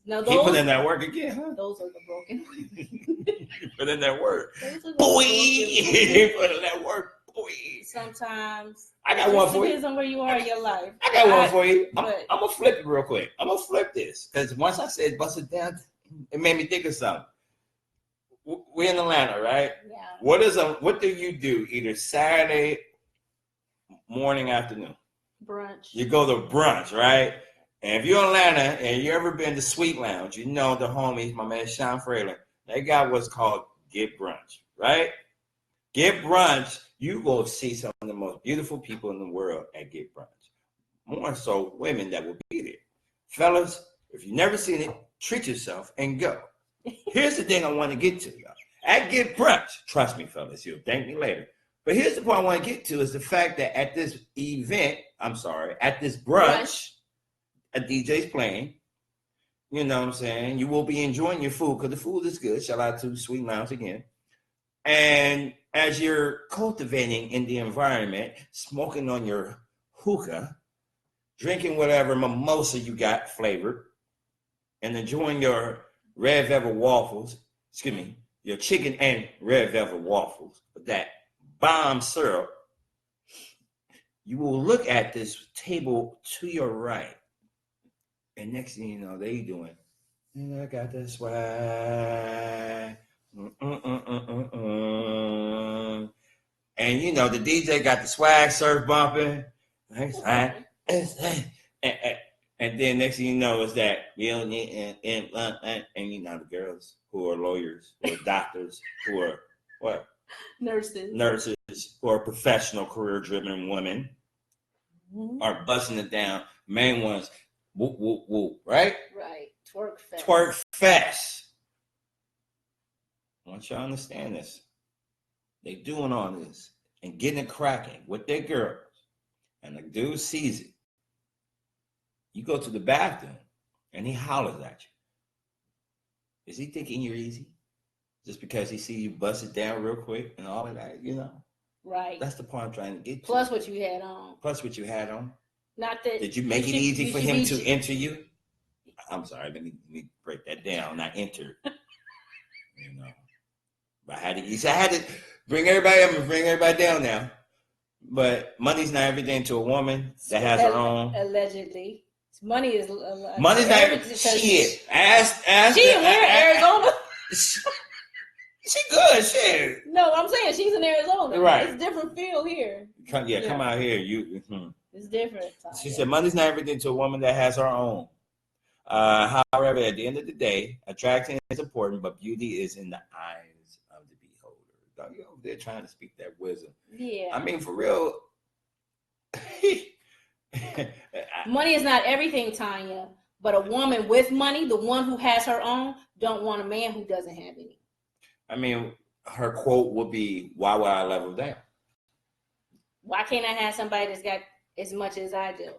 No, he put in that work again, huh? Those are the broken women. He put in that work. Boy, he put in that work. Boy. Sometimes I got one for you. Depends on where you are in your life. I got one for you. I'm gonna flip it real quick. I'm gonna flip this because once I said bust it down, it made me think of something. We're in Atlanta, right? Yeah. What do you do either Saturday morning, afternoon? Brunch. You go to brunch, right? And if you're in Atlanta and you ever been to Sweet Lounge, you know the homies, my man Sean Fralin, they got what's called Get Brunch, right? Get Brunch, you go see some of the most beautiful people in the world at Get Brunch. More so women that will be there. Fellas, if you've never seen it, treat yourself and go. Here's the thing I want to get to, y'all. At Get Brunch, trust me, fellas, you'll thank me later. But here's the point I want to get to is the fact that at this brunch, a DJ's playing, you know what I'm saying? You will be enjoying your food because the food is good. Shout out to Sweet Lounge again. And as you're cultivating in the environment, smoking on your hookah, drinking whatever mimosa you got flavored, and enjoying your red velvet waffles, your chicken and red velvet waffles with that bomb syrup, you will look at this table to your right. And next thing you know, they doing, and I got the swag. And you know, the DJ got the swag surf bumping. And then next thing you know is that and you know the girls who are lawyers, who are doctors, who are what? Nurses, who are professional, career-driven women, are busting it down. Main ones, whoop, whoop, whoop, right? Right. Twerk Fish. Twerk Fish. I want y'all to understand this. They doing all this and getting it cracking with their girls. And the dude sees it. You go to the bathroom and he hollers at you. Is he thinking you're easy? Just because he see you bust it down real quick and all of that, you know? Right. That's the point I'm trying to get to. Plus what you had on. Not that. Did you make it easy for him to enter you? I'm sorry, let me break that down. Not enter. You know. But I had to bring everybody up and bring everybody down now. But money's not everything to a woman that has her own. Allegedly. Money is money's not everything. Shit. Ask she in Arizona. She good, shit. No, I'm saying she's in Arizona. Right. It's different feel here. Come out here. It's different. She said money's not everything to a woman that has her own. However, at the end of the day, attraction is important, but beauty is in the eyes of the beholder. You over there trying to speak that wisdom. Yeah. I mean, for real. Money is not everything, Tanya. But a woman with money, the one who has her own, don't want a man who doesn't have any. I mean, her quote would be, "Why would I level down? Why can't I have somebody that's got as much as I do?"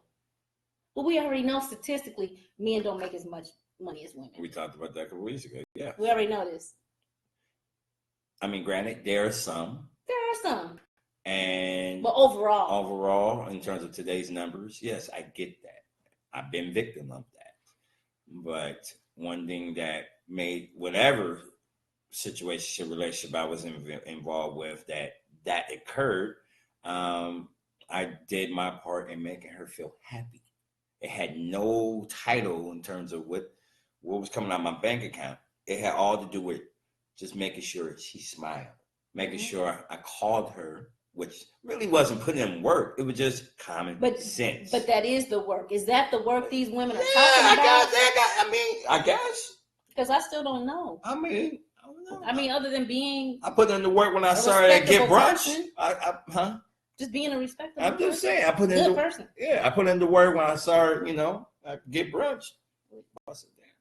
Well, we already know statistically, men don't make as much money as women. We talked about that a couple weeks ago. Yeah. We already know this. I mean, granted, there are some. But overall, in terms of today's numbers, yes, I get that. I've been victim of that. But one thing that made whatever relationship I was involved with that occurred, I did my part in making her feel happy. It had no title in terms of what was coming out of my bank account. It had all to do with just making sure she smiled, making sure I called her, which really wasn't putting in work. It was just common sense. But that is the work. Is that the work these women are talking about? I guess. Because I still don't know. I mean, other than being... I put in the work when I started at Get Brunch. Just being a respectable I'm just saying. I put in the work when I started, at Get Brunch. Bust it down.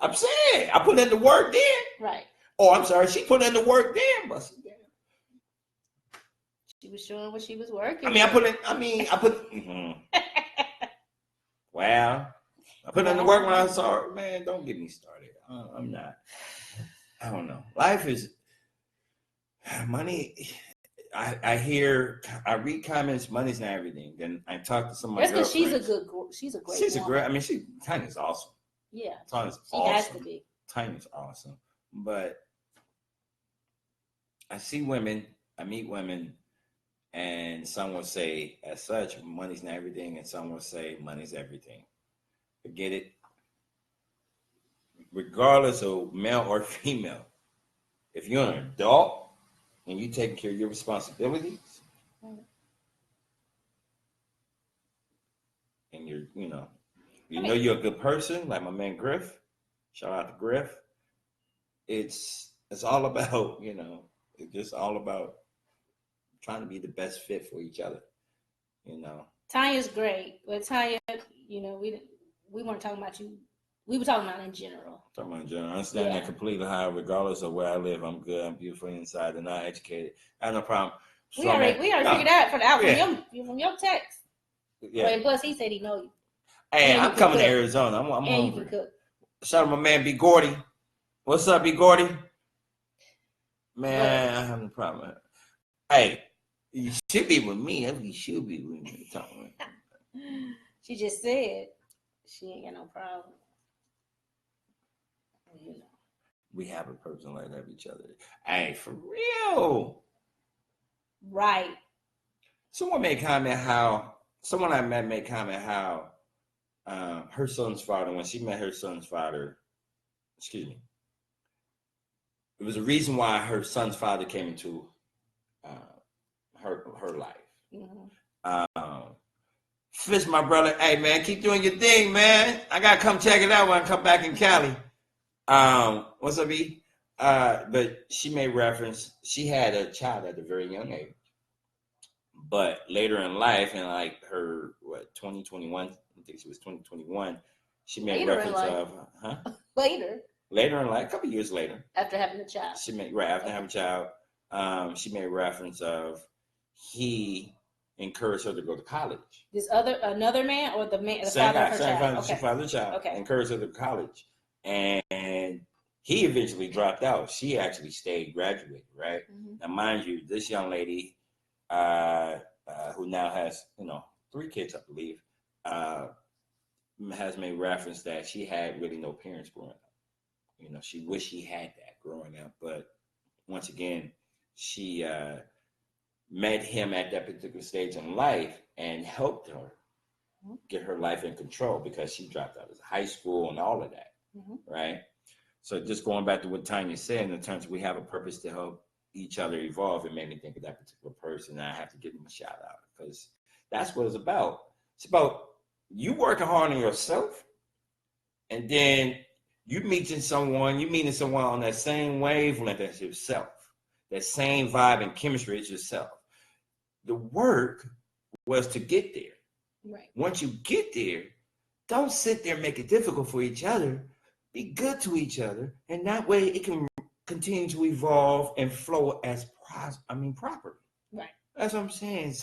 I'm saying. I put in the work then. Right. Oh, I'm sorry. She put in the work then. Bust it down. She was showing what she was working. I put. Well, I put in the work when I saw her. Man, don't get me started. I'm not. I don't know. Life is money. I read comments. Money's not everything. Then I talk to somebody. That's because she's a great. She's a great. Tanya's awesome. Yeah, Tanya's awesome. She has to be. Tanya's awesome. But I see women. I meet women. And some will say, as such, money's not everything. And some will say, money's everything. Forget it. Regardless of male or female, if you're an adult and you're taking care of your responsibilities, and you're a good person, like my man Griff. Shout out to Griff. It's all about, it's just all about trying to be the best fit for each other, Tanya's great, but Tanya, we weren't talking about you. We were talking about in general. I understand that completely. How, regardless of where I live, I'm good. I'm beautiful inside and not educated. I have no problem. We already figured out from your text. Yeah. And plus, he said he know you. Hey, I'm coming to Arizona. I'm hungry. You can cook. Shout out to my man B Gordy. What's up, B Gordy? Man, I have no problem with her. Hey, you should be with me. You should be with me. She just said she ain't got no problem. You know. We have a person like that with each other. Hey, for real. Right. Someone I met made comment how her son's father, when she met her son's father, excuse me, it was a reason why her son's father came into her life. Mm-hmm. Fish, my brother, hey man, keep doing your thing, man. I gotta come check it out when I come back in Cali. What's up, E? But she made reference. She had a child at a very young age, but later in life, in like her 2021, I think she was 2021. She made reference of later in life, a couple years later, after having a child. After having a child. She made reference of he encouraged her to go to college. Another man, or the man, the father of her child? She father of the child. Okay. Encouraged her to college, and he eventually dropped out. She actually stayed, graduated, right? Mm-hmm. Now, mind you, this young lady, who now has 3 kids, I believe, has made reference that she had really no parents growing up. She wished she had that growing up, but once again, she met him at that particular stage in life and helped her get her life in control because she dropped out of high school and all of that, right? So just going back to what Tanya said, in terms of we have a purpose to help each other evolve, it made me think of that particular person, and I have to give him a shout out because that's what it's about. It's about you working hard on yourself, and then you meeting someone on that same wavelength as yourself, that same vibe and chemistry as yourself. The work was to get there. Right. Once you get there, don't sit there and make it difficult for each other. Be good to each other, and that way it can continue to evolve and flow as properly. Right. That's what I'm saying.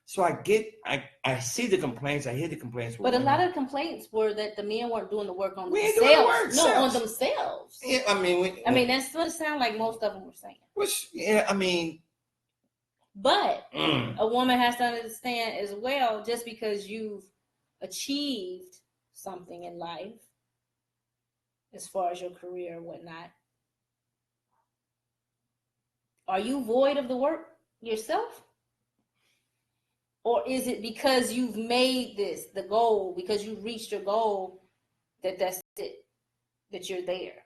So I see the complaints. I hear the complaints. But a lot of complaints were that the men weren't doing the work on themselves. On themselves. Yeah, I mean, that's what it sounded like most of them were saying. Which, yeah, I mean. But a woman has to understand as well, just because you've achieved something in life, as far as your career and whatnot, are you void of the work yourself? Or is it because you've made this the goal, because you've reached your goal, that's it, that you're there?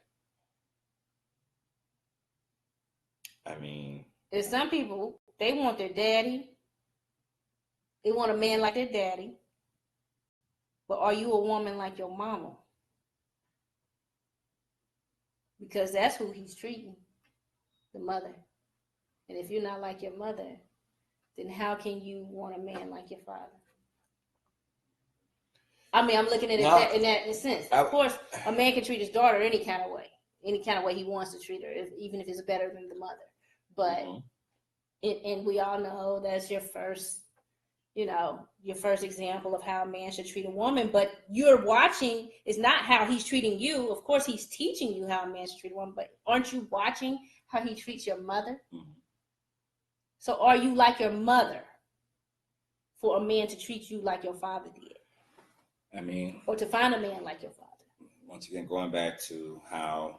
I mean, there's some people, they want their daddy. They want a man like their daddy. But are you a woman like your mama? Because that's who he's treating, the mother. And if you're not like your mother, then how can you want a man like your father? I mean, I'm looking at it in that sense. Of course, a man can treat his daughter any kind of way he wants to treat her, even if it's better than the mother. But and we all know that's your first example of how a man should treat a woman. But you're watching is not how he's treating you. Of course, he's teaching you how a man should treat a woman, but aren't you watching how he treats your mother? Mm-hmm. So are you like your mother for a man to treat you like your father did? I mean, or to find a man like your father. Once again, going back to how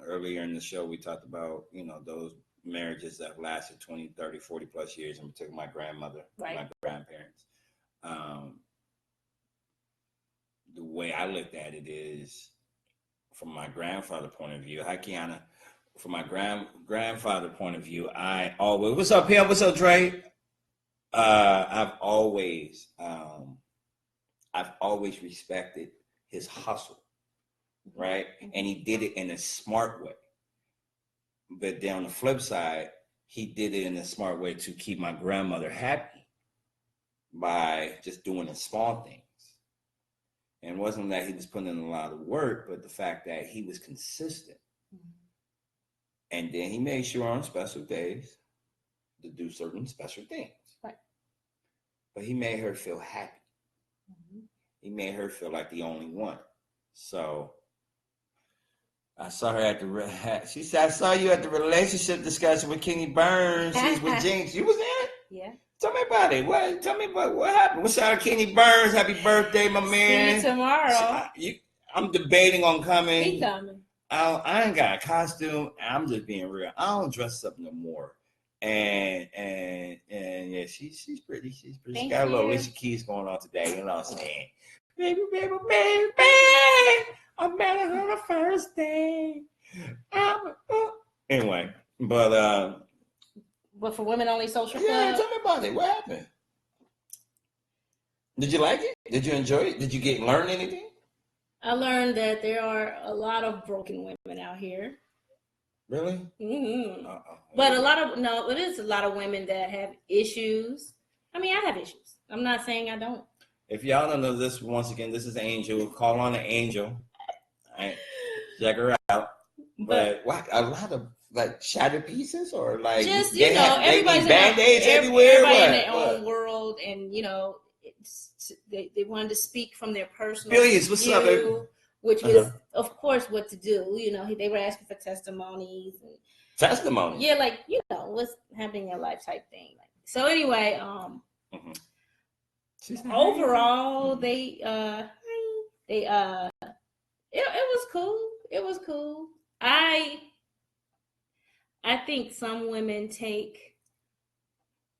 earlier in the show we talked about, those marriages that lasted 20, 30, 40 plus years, in particular my grandmother, right, my grandparents. The way I looked at it is from my grandfather point of view. Hi, Kiana. From my grandfather point of view, I always, what's up, Pam? What's up, Dre? I've always respected his hustle, right? And he did it in a smart way. But then on the flip side, he did it in a smart way to keep my grandmother happy by just doing the small things. And it wasn't that he was putting in a lot of work, but the fact that he was consistent. Mm-hmm. And then he made sure on special days to do certain special things. Right. But he made her feel happy. Mm-hmm. He made her feel like the only one. So I saw her at the. She said, "I saw you at the relationship discussion with Kenny Burns. She's with Jinx. You was there? Yeah. Tell me about it. Tell me about what happened. What's out of Kenny Burns? Happy birthday, my man. See you tomorrow. I'm debating on coming. He coming. I ain't got a costume. I'm just being real. I don't dress up no more. And yeah, she's pretty. She's pretty. She got a little Alicia Keys going on today. You know what I'm saying? Baby, baby, baby, baby. I met her on the first day. Anyway, but for women only social club. Yeah, tell me about it. What happened? Did you like it? Did you enjoy it? Did you learn anything? I learned that there are a lot of broken women out here. Really? Mm-hmm. But it is a lot of women that have issues. I mean, I have issues. I'm not saying I don't. If y'all don't know this, once again, this is Angel. Call on the Angel. Right. Check her out. But what, a lot of like shattered pieces, or like just everybody's band-aids everywhere. Everybody in their own world, and they wanted to speak from their personal Billions. What's up, baby? Which is, of course, what to do. They were asking for testimonies. Testimony. Yeah, like what's happening in your life type thing. So anyway, overall, it was cool. It was cool. I think some women take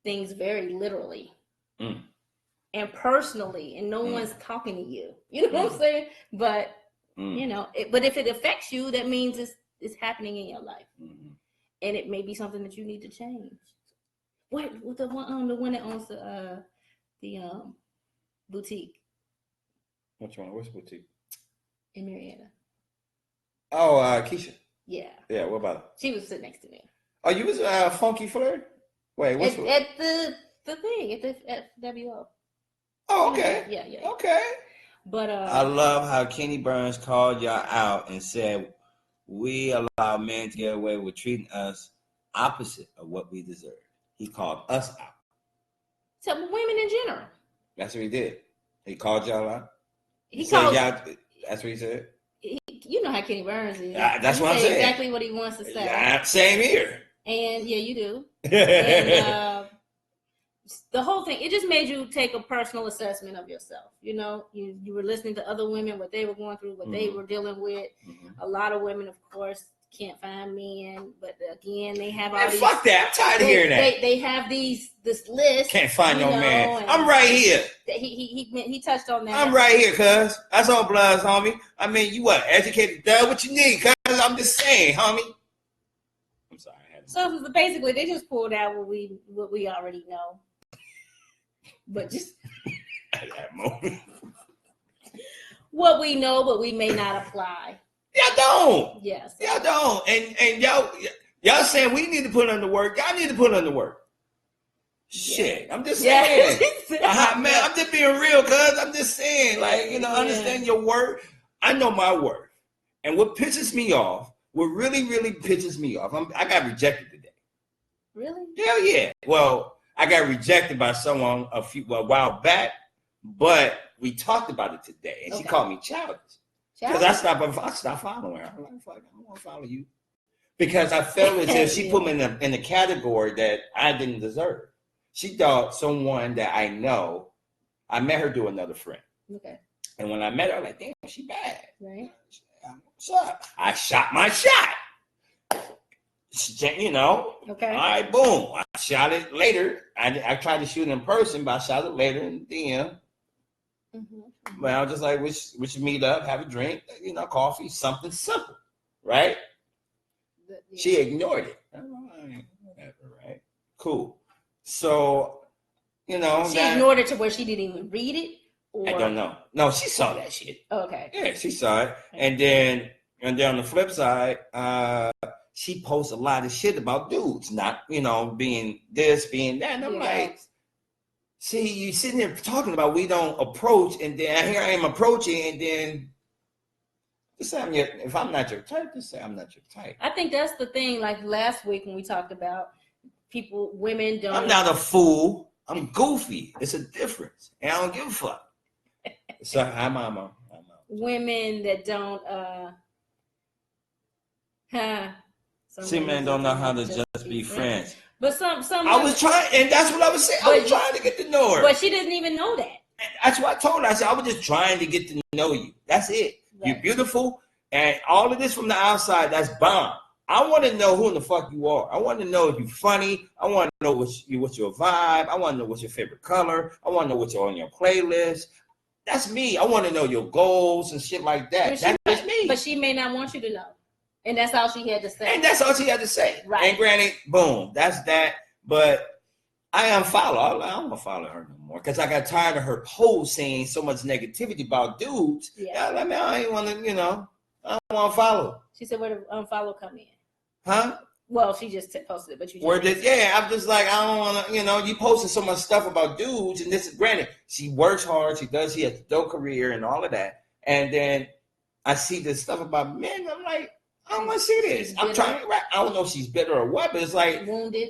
things very literally and personally, and no one's talking to you. You know what I'm saying? But but if it affects you, that means it's happening in your life, and it may be something that you need to change. What the one that owns the boutique? Which one? Which boutique? In Marietta. Oh, Keisha. Yeah. Yeah. What about her? She was sitting next to me. Oh, you was Funky Flair? Wait, what's at the thing at WO. Oh, okay. Yeah. Okay. But I love how Kenny Burns called y'all out and said we allow men to get away with treating us opposite of what we deserve. He called us out. So women in general. That's what he did. He called y'all out. He called y'all. That's what he said. You know how Kenny Burns is. That's what I'm saying. Exactly what he wants to say. Same here. And yeah, you do. And the whole thing, it just made you take a personal assessment of yourself. You were listening to other women, what they were going through, what they were dealing with. A lot of women, of course, can't find men, but again, they have all these. Fuck that! I'm tired of hearing that. They have this list. Can't find no man. I'm right here. He touched on that. I'm right here, cuz. That's all bloods, homie. I mean, you what? Educated, done what you need, cuz. I'm just saying, homie. I'm sorry. So basically, they just pulled out what we already know, but just at that moment, what we know, but we may not apply. Y'all don't. Yes. Y'all don't. And y'all saying we need to put on the work. Y'all need to put on the work. Shit. I'm just saying. Man, I'm just being real, cuz. I'm just saying, understand your worth. I know my worth. And what pisses me off, what really, really pisses me off, I got rejected today. Really? Hell yeah. Well, I got rejected by someone a while back, but we talked about it today, and she called me childish. Because I stopped following her. I'm like, fuck, I don't want to follow you. Because I felt as if she put me in the category that I didn't deserve. She thought someone that I know, I met her through another friend. Okay. And when I met her, I was like, damn, she bad. Right. So I shot my shot. Okay. All right, boom. I shot it later. I tried to shoot in person, but I shot it later in the DM. But I was just like, we should meet up, have a drink, coffee, something simple, right? She ignored it. Whatever, right? Cool. So, she ignored it to where she didn't even read it? Or? I don't know. No, she saw that shit. Okay. Yeah, she saw it. And then on the flip side, she posts a lot of shit about dudes, not, being this, being that. And I'm like, see, you sitting here talking about we don't approach, and then here I am approaching, and then just say if I'm not your type, just say I'm not your type. I think that's the thing. Like last week when we talked about women don't. I'm not a fool. I'm goofy. It's a difference, and I don't give a fuck. So hi, mama. Women that don't See, men don't know how to just be friends. But some. I was trying, and that's what I was saying. I was trying to get to know her. But she doesn't even know that. And that's what I told her. I said, I was just trying to get to know you. That's it. Right. You're beautiful, and all of this from the outside, that's bomb. I want to know who in the fuck you are. I want to know if you're funny. I want to know what's your vibe. I want to know what's your favorite color. I want to know what's on your playlist. That's me. I want to know your goals and shit like that. That's me. But she may not want you to know. And that's all she had to say. And that's all she had to say. Right. And granted, boom, that's that. But I unfollow. I don't want to follow her no more because I got tired of her posts saying so much negativity about dudes. Yeah. I mean, I ain't want to, I don't want to follow. She said, where did unfollow come in? Huh? Well, she just posted it, but you just... I'm just like, I don't want to, you posting so much stuff about dudes, and this is granted, she works hard, she has a dope career and all of that. And then I see this stuff about men, I'm like, I don't want to see this. I'm trying to, I don't know if she's bitter or what, but it's like, wounded.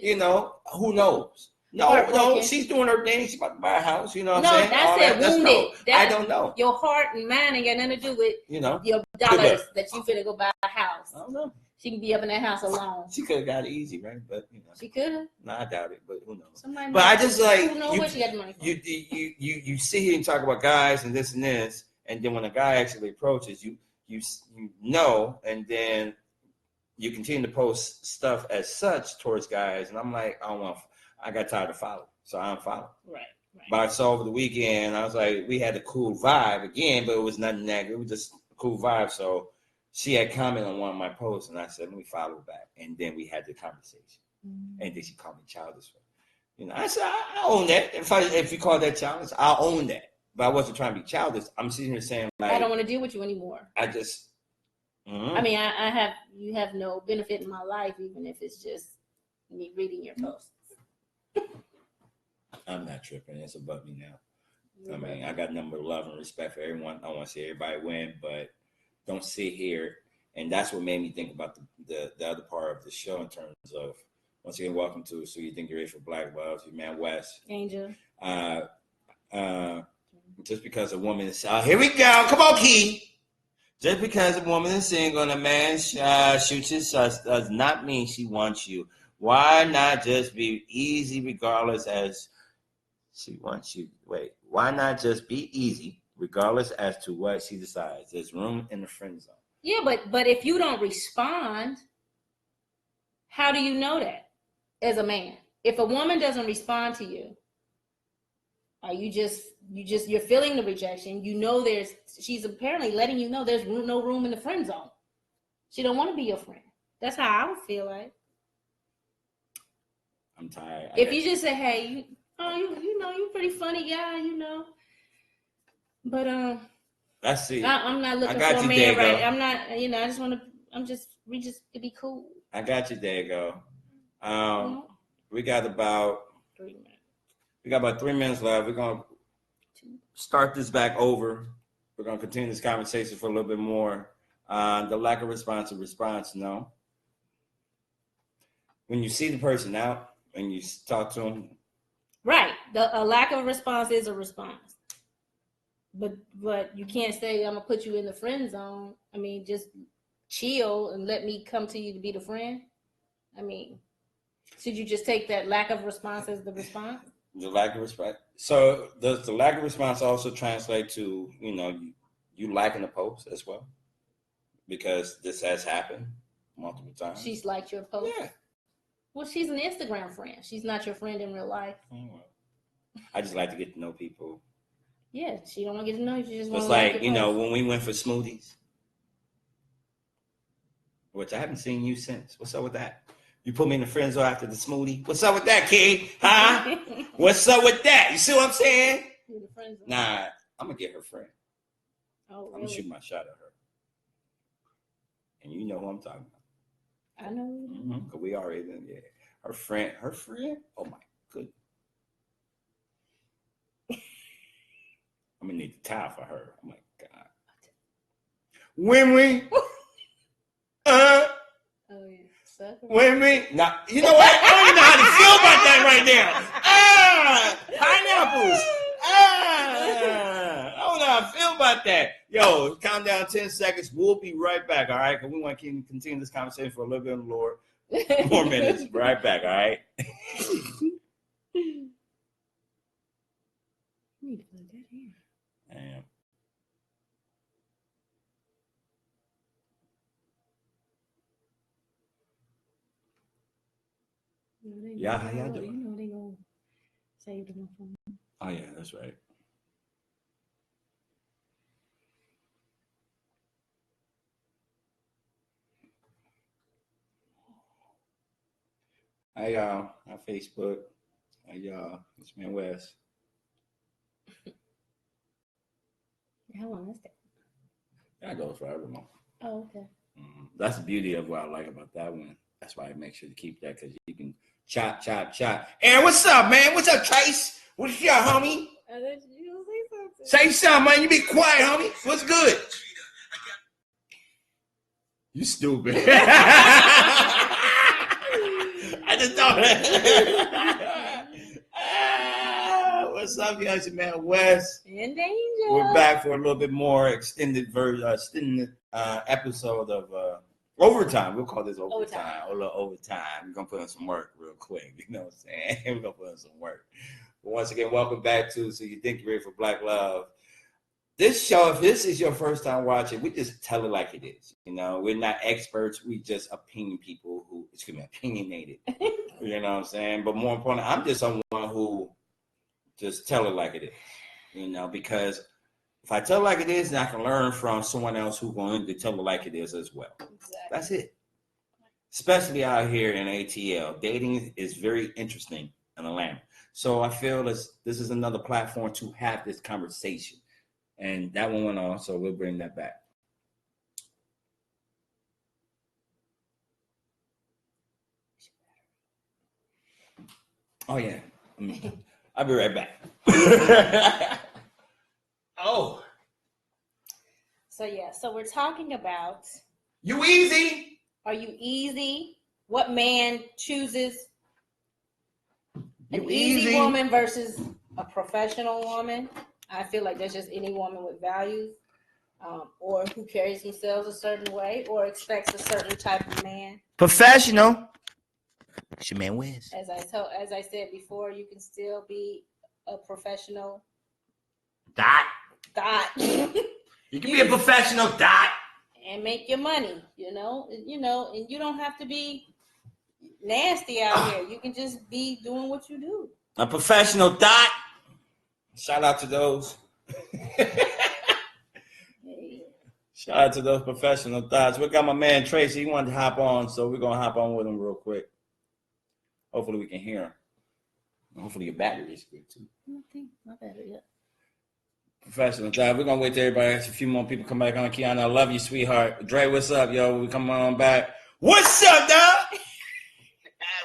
Who knows? No, she's doing her thing. She's about to buy a house. You know what I'm saying? No, that's it. Wounded. I don't know. Your heart and mind ain't got nothing to do with your dollars that you finna go buy a house. I don't know. She can be up in that house alone. She could have got it easy, right? But she could have. No, I doubt it. But who knows? Somebody but I just like who knows where she got the money from. You sit here and talk about guys and this, and then when a guy actually approaches you, and then you continue to post stuff as such towards guys, and I'm like, I got tired of following, so I unfollowed. Right. But I saw over the weekend, I was like, we had a cool vibe again, but it was nothing negative. It was just a cool vibe. So she had commented on one of my posts, and I said, let me follow back. And then we had the conversation. Mm-hmm. And then she called me childish. I said, I own that. If you call that childish, I'll own that. But I wasn't trying to be childish. I'm sitting here saying, like, I don't want to deal with you anymore. I just... Mm-hmm. I mean, you have no benefit in my life, even if it's just me reading your posts. I'm not tripping. It's above me now. I mean, I got nothing but love and respect for everyone. I want to see everybody win, but don't sit here. And that's what made me think about the other part of the show in terms of, once again, welcome to So You Think You're Ready for Black Love, your man West. Angel. Just because a woman is... here we go. Come on, Key. Just because a woman is single and a man shoots his shots does not mean she wants you. Why not just be easy regardless as she wants you? Wait, why not just be easy regardless as to what she decides? There's room in the friend zone. Yeah, but if you don't respond, how do you know that as a man? If a woman doesn't respond to you, are you're feeling the rejection? She's apparently letting you know there's no room in the friend zone. She don't want to be your friend. That's how I would feel like. I'm tired. If you just say, hey, you're pretty funny guy, But that's it. I'm not looking for a man, right? I'm not, I just want to. We just to be cool. I got you, Dago. We got about 3 minutes. We got about 3 minutes left. We're gonna start this back over. We're gonna continue this conversation for a little bit more. The lack of response to response, no. When you see the person out and you talk to them, right? A lack of response is a response. But you can't say I'm gonna put you in the friend zone. I mean, just chill and let me come to you to be the friend. I mean, should you just take that lack of response as the response? The lack of response. So does the lack of response also translate to, you liking the post as well? Because this has happened multiple times. She's liked your post? Yeah. Well, she's an Instagram friend. She's not your friend in real life. Oh, well. I just like to get to know people. Yeah, she don't want to get to know you. She just it's like, when we went for smoothies, which I haven't seen you since. What's up with that? You put me in the friend zone after the smoothie. What's up with that, kid? Huh? What's up with that? You see what I'm saying? Nah, I'm going to get her friend. Oh, really? I'm going to shoot my shot at her. And you know who I'm talking about. I know. Because we already done, yeah. Her friend? Oh, my goodness. I'm going to need the towel for her. Oh, my God. When we... Oh, yeah. Wait a minute. Now, you know what? I don't even know how to feel about that right now. Pineapples. I don't know how I feel about that? Yo, count down 10 seconds. We'll be right back, all right? Because we want to continue this conversation for a little bit more minutes. Right back, all right? Need to plug that in. Damn. Yeah, how y'all doing? You know they gonna save them phone. Oh yeah, that's right. Hey y'all, on Facebook. Hey y'all, it's man West. How long is that? That goes forever, man. Oh, okay. That's the beauty of what I like about that one. That's why I make sure to keep that, because you can chop. Aaron, what's up, man? What's up, Trace? What's up, homie? I thought you gonna say something. Say something, man. You be quiet, homie. What's good? You stupid. I just thought that. What's up, young man West? In danger. We're back for a little bit more extended episode of overtime. We'll call this overtime. A little overtime. We're gonna put in some work real quick. You know what I'm saying? We're gonna put in some work. But once again, welcome back to So You Think You're Ready for Black Love. This show, if this is your first time watching, we just tell it like it is. You know, we're not experts. We just opinion people who, opinionated. You know what I'm saying? But more importantly, I'm just someone who just tell it like it is. You know, because if I tell it like it is, then I can learn from someone else who's going to tell it like it is as well. Exactly. That's it. Especially out here in ATL, dating is very interesting in Atlanta. So I feel this is another platform to have this conversation. And that one went on, so we'll bring that back. Oh, yeah. I'll be right back. Oh. So we're talking about, you easy? Are you easy? What man chooses an easy woman versus a professional woman? I feel like that's just any woman with values, or who carries themselves a certain way, or expects a certain type of man. Professional. It's your man Wiz. As I said before, you can still be a professional. Dot. You can be a professional dot and make your money. You know, and you don't have to be nasty out here. You can just be doing what you do. A professional dot. Shout out to those. Shout out to those professional dots. We got my man Tracy. He wanted to hop on, so we're gonna hop on with him real quick. Hopefully we can hear him. Hopefully your battery is good too. I don't think my battery yet. Professional dot. We're gonna wait till everybody else. A few more people come back on. Kiana, I love you, sweetheart. Dre, what's up, yo? We come on back. What's up, dog?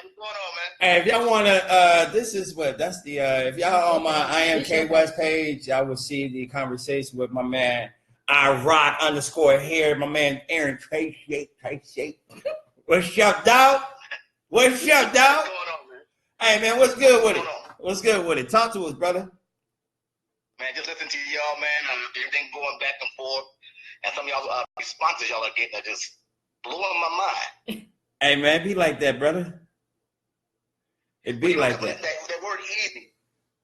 What's going on, man? Hey, if y'all wanna, this is what that's the. If y'all on my I am K West page, y'all will see the conversation with my man I rock _ my man Aaron Tracy. What's up, dog? What's up, dog? What's going on, man? Hey, man, what's good with it? What's good with it? Talk to us, brother. Man, just listen to y'all, man. Everything going back and forth, and some of y'all responses y'all are getting are just blowing my mind. Hey, man, be like that, brother. It be like that. That word easy.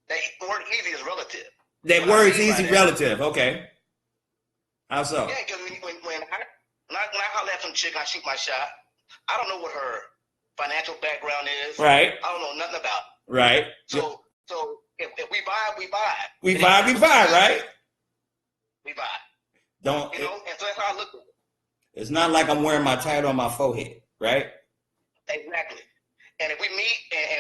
That word easy is relative. That word's easy relative. Okay. How so? Yeah, because when I holler at some chick, I shoot my shot. I don't know what her financial background is. Right. I don't know nothing about it. Right. So if we vibe, we vibe. We vibe, right? We vibe. And so that's how I look at it. It's not like I'm wearing my title on my forehead, right? Exactly. And if we meet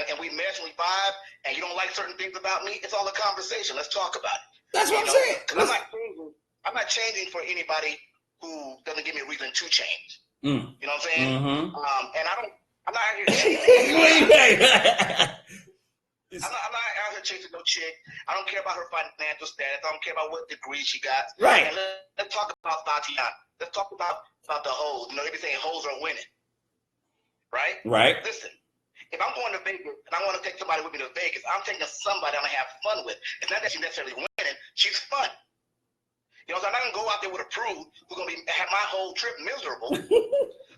and we mesh and we vibe, and you don't like certain things about me, it's all a conversation. Let's talk about it. That's what I'm saying. Because I'm not changing for anybody who doesn't give me a reason to change. You know what I'm saying? Mm-hmm. And I'm not out here chasing. I'm not out here chasing no chick. I don't care about her financial status. I don't care about what degree she got. Right. And let's talk about Tatiana. Let's talk about the hoes. You know, everything hoes are winning. Right? Right. Listen, if I'm going to Vegas and I want to take somebody with me to Vegas, I'm taking somebody I'm going to have fun with. It's not that she's necessarily winning. She's fun. You know, so I'm not gonna go out there with a prude who's gonna have my whole trip miserable.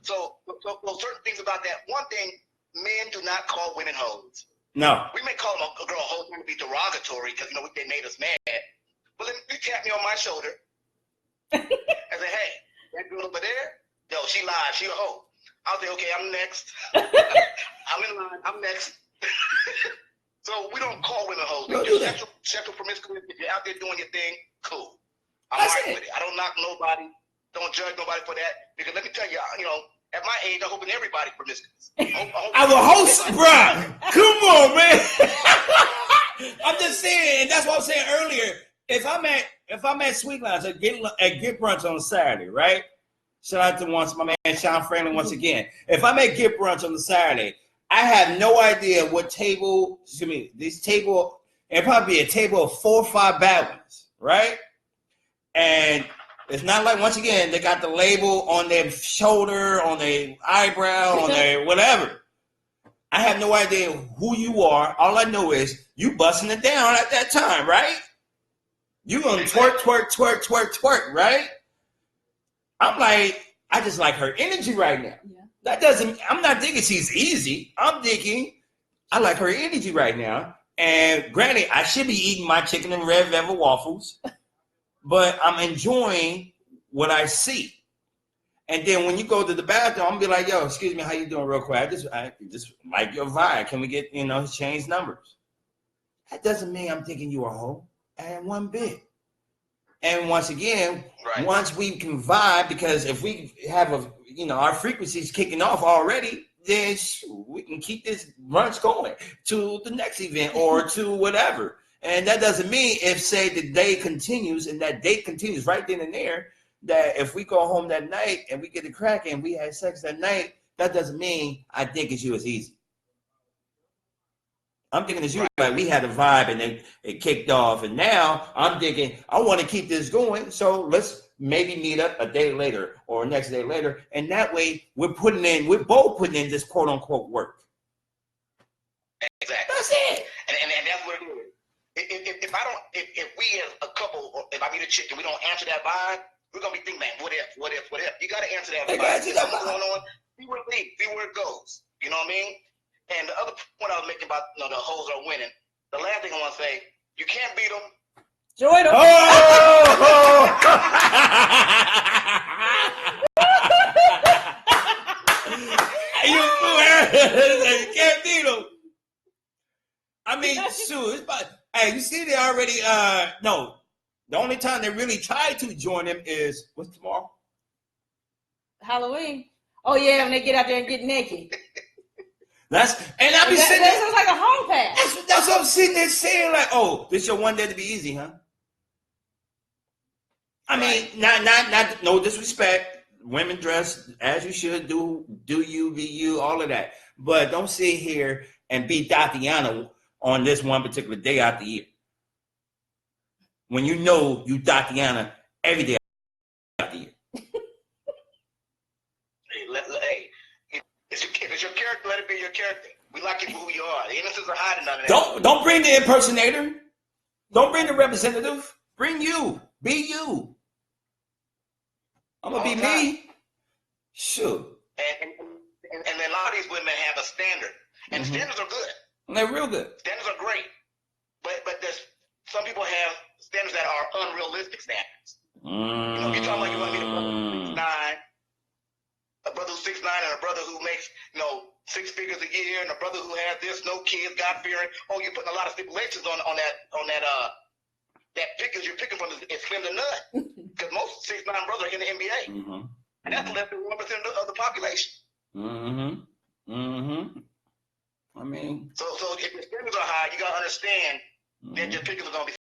so certain things about that. One thing, men do not call women hoes. No. We may call them a girl a hoe to be derogatory because they made us mad. But let me tap me on my shoulder and say, hey, that girl over there, yo, she lied, she a hoe. I'll say, okay, I'm next. I'm in line, I'm next. So we don't call women hoes. Sexual promiscuity, if you're out there doing your thing, cool. I'm all right with it. I don't knock nobody. Don't judge nobody for that. Because let me tell you, at my age, I'm hoping everybody promiscuous. I'm a host, bruh. Come on, man. I'm just saying, and that's what I was saying earlier. If I'm at Sweet Lounge at Get Brunch on Saturday, right? Shout out to my man Sean Franklin once again. If I'm at Get Brunch on the Saturday, I have no idea what table. This table, it'd probably be a table of 4 or 5 bad ones, right? And it's not like, once again, they got the label on their shoulder, on their eyebrow, on their whatever. I have no idea who you are. All I know is you busting it down at that time, right? You gonna twerk, right? I'm like, I just like her energy right now. Yeah. I'm not thinking she's easy. I'm thinking I like her energy right now. And granted, I should be eating my chicken and red velvet waffles, but I'm enjoying what I see. And then when you go to the bathroom, I'm gonna be like, yo, excuse me, how you doing real quick? I just like your vibe. Can we get, change numbers? That doesn't mean I'm thinking you a hoe. And one bit. And once again, once we can vibe, because if we have our frequencies kicking off already, then we can keep this brunch going to the next event or to whatever. And that doesn't mean if, say, the day continues and that date continues right then and there, that if we go home that night and we get it cracking and we had sex that night, that doesn't mean I think it's you as easy. I'm thinking it's you, like we had a vibe and then it kicked off. And now I'm thinking, I want to keep this going. So let's maybe meet up a day later or next day later. And that way we're both putting in this quote unquote work. Exactly. That's it. And that's what it is. If we as a couple, or if I meet a chick and we don't answer that vibe, we're going to be thinking, man, what if? You got to answer that vibe. See what's going on. See where it leads. See where it goes. You know what I mean? And the other point I was making about the hoes are winning. The last thing I want to say, you can't beat them. Join them. You can't beat them. I mean, shoot, it's about. Hey, you see, they already. No, the only time they really try to join them is what's tomorrow? Halloween. Oh yeah, when they get out there and get naked. I be sitting there. It's like a home pass. That's what I'm sitting there saying, like, oh, this your one day to be easy, huh? I mean, not no disrespect. Women dress as you should, do you, be you, all of that. But don't sit here and be Tatiana on this one particular day out the year. When you know you Tatiana every day out the year. If it's your character, let it be your character. We like you for who you are. The innocents are hiding under that. Don't bring the impersonator. Don't bring the representative. Bring you. Be you. I'm gonna be me. Sure. And a lot of these women have a standard, and standards are good. They're real good. Standards are great, but there's some people have standards that are unrealistic standards. You're talking about you want to meet a brother who's 6'9", a brother who's 6'9", and a brother who makes 6 figures a year, and a brother who has this, no kids, God fearing. Oh, you're putting a lot of stipulations on that pickers you're picking from is slim to none. Because most 6'9" brothers are in the NBA, and that's less than 1% of the population. I mean, so if the standards are high, you gotta understand that your pickers are gonna be